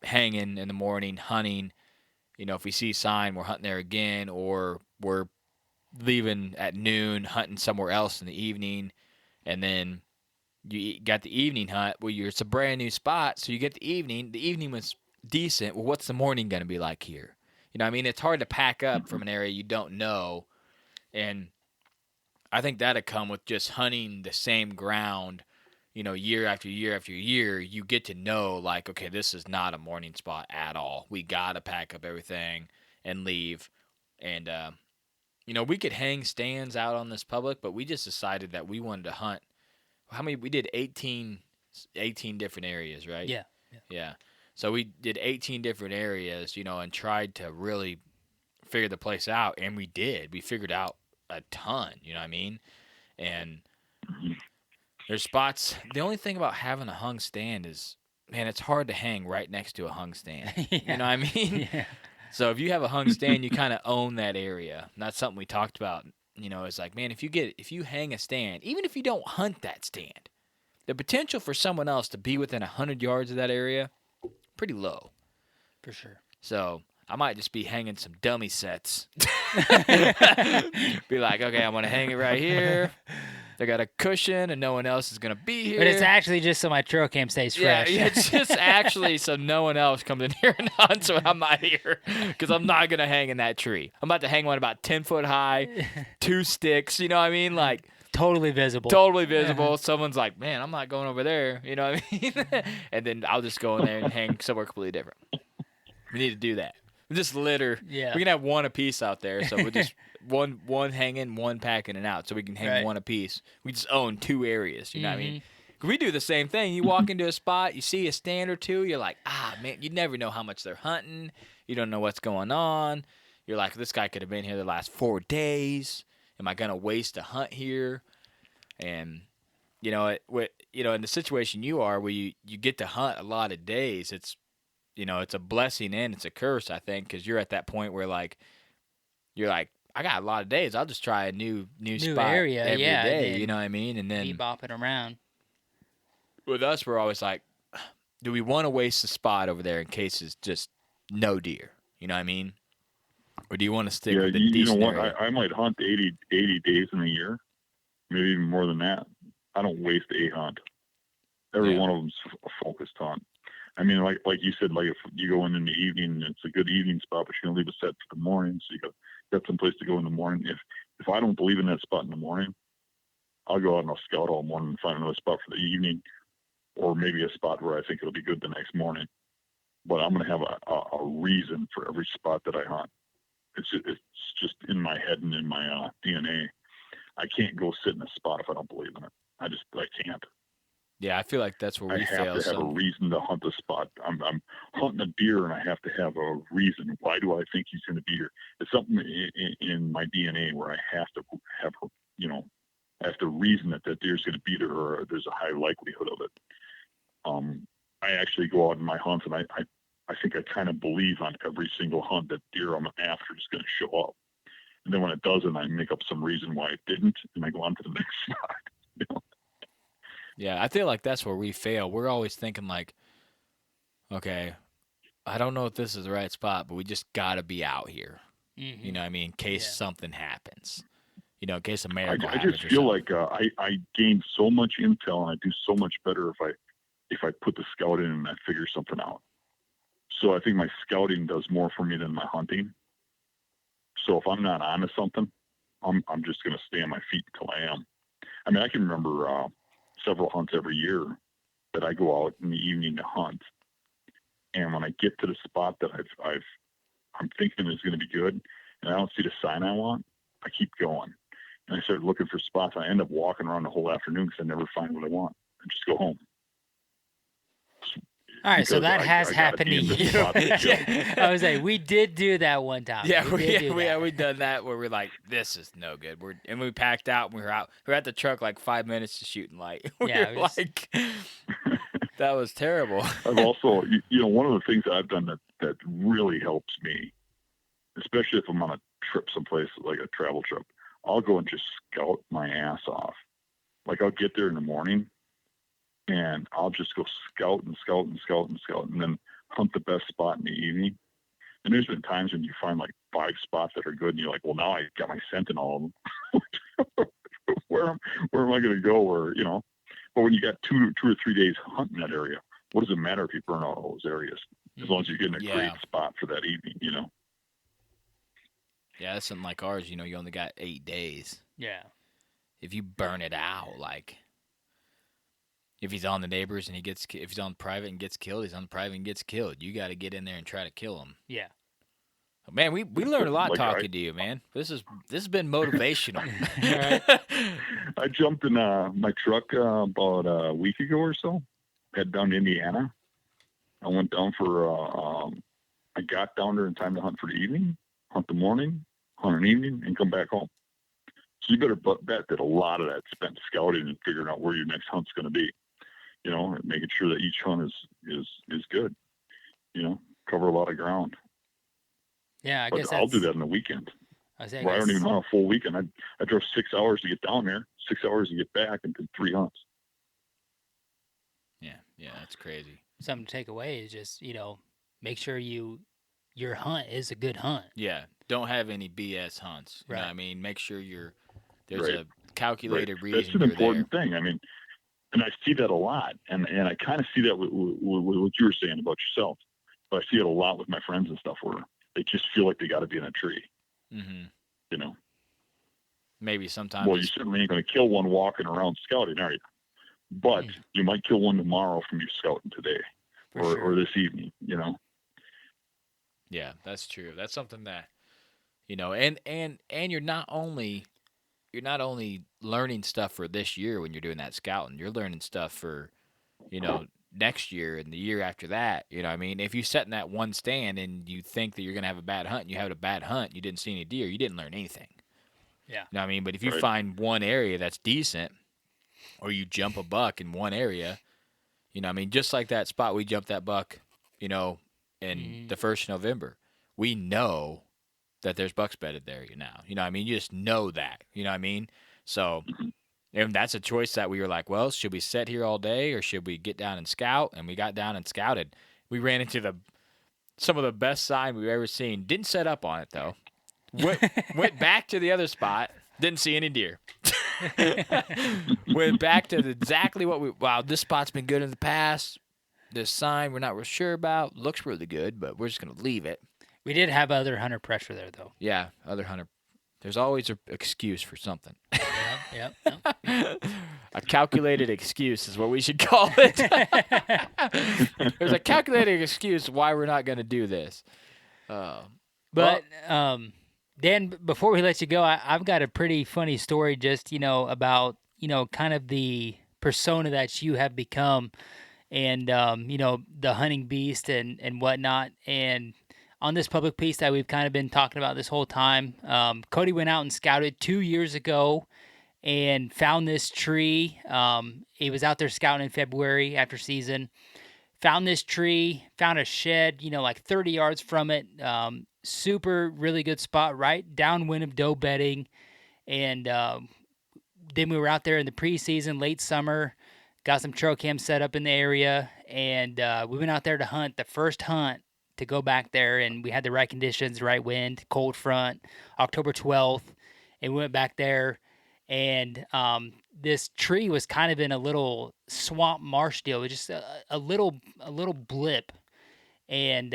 hanging in the morning, hunting. You know, if we see sign, we're hunting there again, or we're leaving at noon, hunting somewhere else in the evening, and then you got the evening hunt where it's a brand new spot, so you get the evening. The evening was decent. Well, what's the morning going to be like here? You know what I mean? It's hard to pack up from an area you don't know, and I think that'd come with just hunting the same ground, you know, year after year after year. You get to know, like, okay, this is not a morning spot at all. We got to pack up everything and leave. And, you know, we could hang stands out on this public, but we just decided that we wanted to hunt. How many? We did 18 different areas, right? Yeah. Yeah. So we did 18 different areas, you know, and tried to really figure the place out. And we did. We figured out a ton, you know what I mean? And there's spots. The only thing about having a hung stand is, man, it's hard to hang right next to a hung stand. Yeah. You know what I mean? Yeah. So if you have a hung stand, you kind of own that area. And that's something we talked about. You know, it's like, man, if you hang a stand, even if you don't hunt that stand, the potential for someone else to be within 100 yards of that area, pretty low. For sure. So I might just be hanging some dummy sets. Be like, okay, I'm going to hang it right here. They got a cushion and no one else is going to be here. But it's actually just so my trail cam stays fresh. Yeah, it's just actually so no one else comes in here and hunts when I'm not here, because I'm not going to hang in that tree. I'm about to hang one about 10 foot high, 2 sticks, you know what I mean? Like, Totally visible. totally visible. Someone's like, man, I'm not going over there, you know what I mean? And then I'll just go in there and hang somewhere completely different. We need to do that. We just litter. Yeah. We can have one apiece out there, so we'll just one hanging, one packing and out, so we can hang Right. one apiece. We just own 2 areas, you know what I mean? Mm-hmm. We do the same thing. You walk into a spot, you see a stand or two, you're like, man, you never know how much they're hunting. You don't know what's going on. You're like, this guy could have been here the last 4 days. Am I gonna waste a hunt here? And you know, in the situation you are, where you get to hunt a lot of days, it's, you know, it's a blessing and it's a curse, I think, because you're at that point where you're like, I got a lot of days. I'll just try a new spot area, every yeah, day. and You know what I mean? And then Keep bopping around. with us, we're always like, do we want to waste the spot over there in case it's just no deer? You know what I mean? Or do you want to stick with the you know decent what? area? I might hunt 80 days in a year, maybe even more than that. I don't waste a hunt. Every Yeah. one of them's a focused hunt. I mean, like you said, like if you go in the evening, it's a good evening spot, but you're gonna leave it set for the morning, so you got some place to go in the morning. If I don't believe in that spot in the morning, I'll go out and I'll scout all morning and find another spot for the evening, or maybe a spot where I think it'll be good the next morning. But I'm gonna have a reason for every spot that I hunt. It's just in my head and in my DNA. I can't go sit in a spot if I don't believe in it. I can't. Yeah, I feel like that's where I we have fail. to have a reason to hunt the spot. I'm hunting a deer, and I have to have a reason. Why do I think he's going to be here? It's something in my DNA where I have to have, I have to reason that deer's going to be there, or there's a high likelihood of it. I actually go out in my hunts, and I think I kind of believe on every single hunt that deer I'm after is going to show up. And then when it doesn't, I make up some reason why it didn't, and I go on to the next spot. You know? Yeah, I feel like that's where we fail. We're always thinking like, okay, I don't know if this is the right spot, but we just got to be out here. Mm-hmm. You know what I mean? In case something happens. You know, in case a I miracle just happens or feel something. like I gain so much intel, and I do so much better if I put the scout in and I figure something out. So I think my scouting does more for me than my hunting. So if I'm not onto something, I'm just going to stay on my feet until I am. I mean, I can remember several hunts every year that I go out in the evening to hunt, and when I get to the spot that I'm thinking is going to be good, and I don't see the sign I want, I keep going. And I start looking for spots. I end up walking around the whole afternoon because I never find what I want. I just go home. All right, so that has happened to you. Yeah. I was like, we did do that one time. Yeah, we we done that where we're like, this is no good. And we packed out and we were out. We were at the truck like 5 minutes to shooting light. We were like, that was terrible. I've also, one of the things that I've done that really helps me, especially if I'm on a trip someplace like a travel trip, I'll go and just scout my ass off. Like I'll get there in the morning and I'll just go scout and scout and scout and scout and then hunt the best spot in the evening. And there's been times when you find like 5 spots that are good and you're like, well, now I got my scent in all of them. where am I going to go? But when you got 2 or 3 days hunting that area, what does it matter if you burn all those areas? As long as you're getting a great spot for that evening, Yeah, that's something like ours. You only got 8 days. Yeah. If you burn it out, like if he's on the neighbors and if he's on private and gets killed, he's on private and gets killed. You got to get in there and try to kill him. Yeah. Man, we learned a lot talking to you, man. This has been motivational. I jumped in my truck about a week ago or so. Head down to Indiana. I went down I got down there in time to hunt for the evening, hunt the morning, hunt an evening, and come back home. So you better bet that a lot of that spent scouting and figuring out where your next hunt's going to be. And making sure that each hunt is good. Cover a lot of ground. Yeah, But I'll do that in the weekend. I don't even hunt a full weekend. I drove 6 hours to get down there, 6 hours to get back, and did 3 hunts. Yeah, that's crazy. Something to take away is just, make sure your hunt is a good hunt. Yeah, don't have any BS hunts. You right. know what I mean? Make sure there's a calculated reason That's an you're important there. thing. I mean, and I see that a lot, and I kind of see that with what you were saying about yourself. But I see it a lot with my friends and stuff where they just feel like they got to be in a tree. Mm-hmm. Maybe sometimes. Well, you certainly ain't going to kill one walking around scouting, are you? But you might kill one tomorrow from you scouting today or this evening. Yeah, that's true. That's something that and you're not only learning stuff for this year when you're doing that scouting. You're learning stuff for next year and the year after that. You know what I mean? If you set in that one stand and you think that you're going to have a bad hunt and you have a bad hunt, you didn't see any deer, you didn't learn anything. Yeah. You know what I mean? But if you find one area that's decent or you jump a buck in one area, what I mean? Just like that spot we jumped that buck, in the 1st of November, we know that there's bucks bedded there now. You know what I mean? You just know that. You know what I mean? So and that's a choice that we were like, well, should we sit here all day or should we get down and scout? And we got down and scouted. We ran into some of the best sign we've ever seen. Didn't set up on it, though. Went back to the other spot. Didn't see any deer. Went back to exactly what this spot's been good in the past. This sign we're not real sure about. Looks really good, but we're just going to leave it. We did have other hunter pressure there, though. Yeah, other hunter. There's always an excuse for something. Yep. A calculated excuse is what we should call it. There's a calculated excuse why we're not going to do this. But Dan, before we let you go, I've got a pretty funny story just, about, kind of the persona that you have become and, the hunting beast and whatnot. And on this public piece that we've kind of been talking about this whole time, Cody went out and scouted 2 years ago and found this tree. He was out there scouting in February after season, found this tree, found a shed, like 30 yards from it. Super, really good spot, right downwind of doe bedding. And then we were out there in the preseason, late summer, got some trail cam set up in the area, and we went out there to hunt, the first hunt to go back there, and we had the right conditions, right wind, cold front, October 12th, and we went back there, and this tree was kind of in a little swamp marsh deal. It was just a little blip, and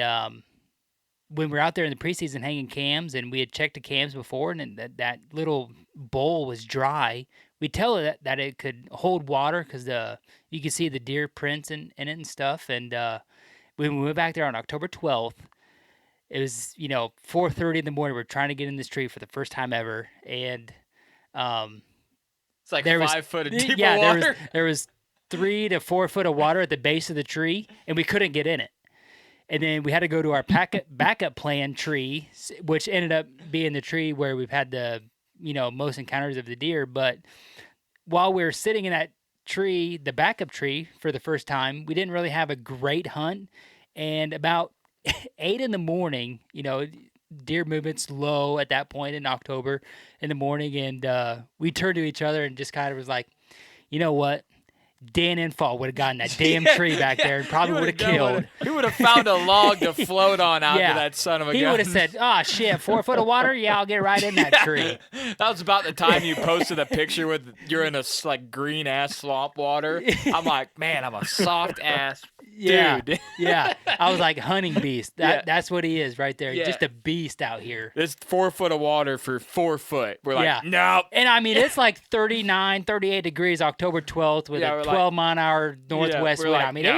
when we were out there in the preseason hanging cams, and we had checked the cams before, and that little bowl was dry, we tell it that it could hold water because you could see the deer prints in it and stuff. And when we went back there on October 12th, it was 4:30 in the morning. We're trying to get in this tree for the first time ever, and It's like there 5 foot of deep yeah, water. there was 3 to 4 foot of water at the base of the tree, and we couldn't get in it. And then we had to go to our backup plan tree, which ended up being the tree where we've had the most encounters of the deer. But while we were sitting in that tree, the backup tree, for the first time, we didn't really have a great hunt. And about 8 in the morning, deer movement's low at that point in October in the morning, and we turned to each other and just kind of was like, you know what? Dan Infalt would have gotten that damn tree back there and probably would have killed. He would have found a log to float on out to that son of a gun. He would have said, "Oh shit, 4 foot of water? Yeah, I'll get right in that tree." That was about the time you posted a picture with you're in a green ass swamp water. I'm like, man, I'm a soft ass dude. Yeah. I was like, hunting beast. That's what he is right there. Yeah. Just a beast out here. It's 4 foot of water for 4 foot. We're like, nope. And I mean, it's like 39, 38 degrees October 12th with a 12-mile-an-hour northwest wind. Like, I mean, it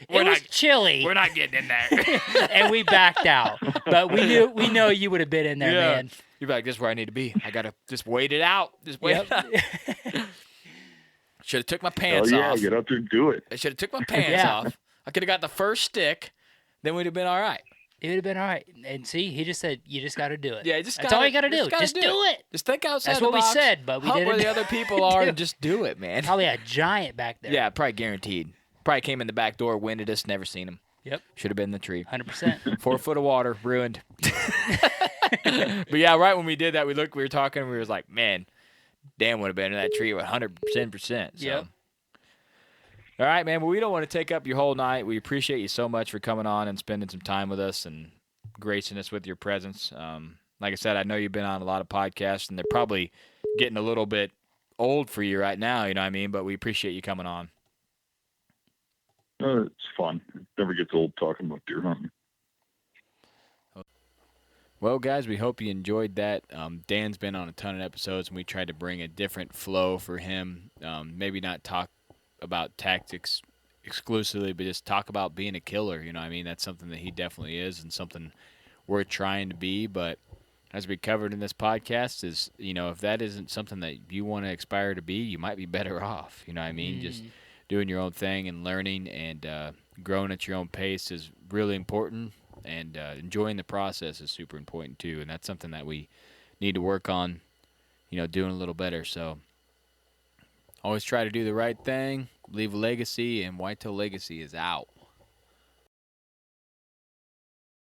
was chilly. We're not getting in there. And we backed out. But we know you would have been in there, man. You'd be like, this is where I need to be. I got to just wait it out. Just wait it out. Should have took my pants off. Get out there and do it. I should have took my pants off. I could have got the first stick. Then we'd have been all right. It would have been all right. And see, he just said, you just got to do it. Yeah, that's all you got to do. Just do it. Just think outside That's the what box. we said, but we Hunt didn't. where the other people are and just do it, man. Probably a giant back there. Yeah, probably guaranteed. Probably came in the back door, winded us, never seen him. Yep. Should have been in the tree. 100%. 4 foot of water, ruined. But yeah, right when we did that, we were talking, and we was like, man, Dan would have been in that tree 100%. So. Yep. All right, man. Well, we don't want to take up your whole night. We appreciate you so much for coming on and spending some time with us and gracing us with your presence. Like I said, I know you've been on a lot of podcasts, and they're probably getting a little bit old for you right now, you know what I mean? But we appreciate you coming on. It's fun. It never gets old talking about deer hunting. Well, guys, we hope you enjoyed that. Dan's been on a ton of episodes, and we tried to bring a different flow for him. Maybe not talk about tactics exclusively, but just talk about being a killer. You know what I mean? That's something that he definitely is and something we're trying to be. But as we covered in this podcast is, if that isn't something that you want to aspire to be, you might be better off. You know what I mean? Just doing your own thing and learning and growing at your own pace is really important. And enjoying the process is super important too, and that's something that we need to work on, doing a little better. So always try to do the right thing, leave a legacy, and Whitetail Legacy is out.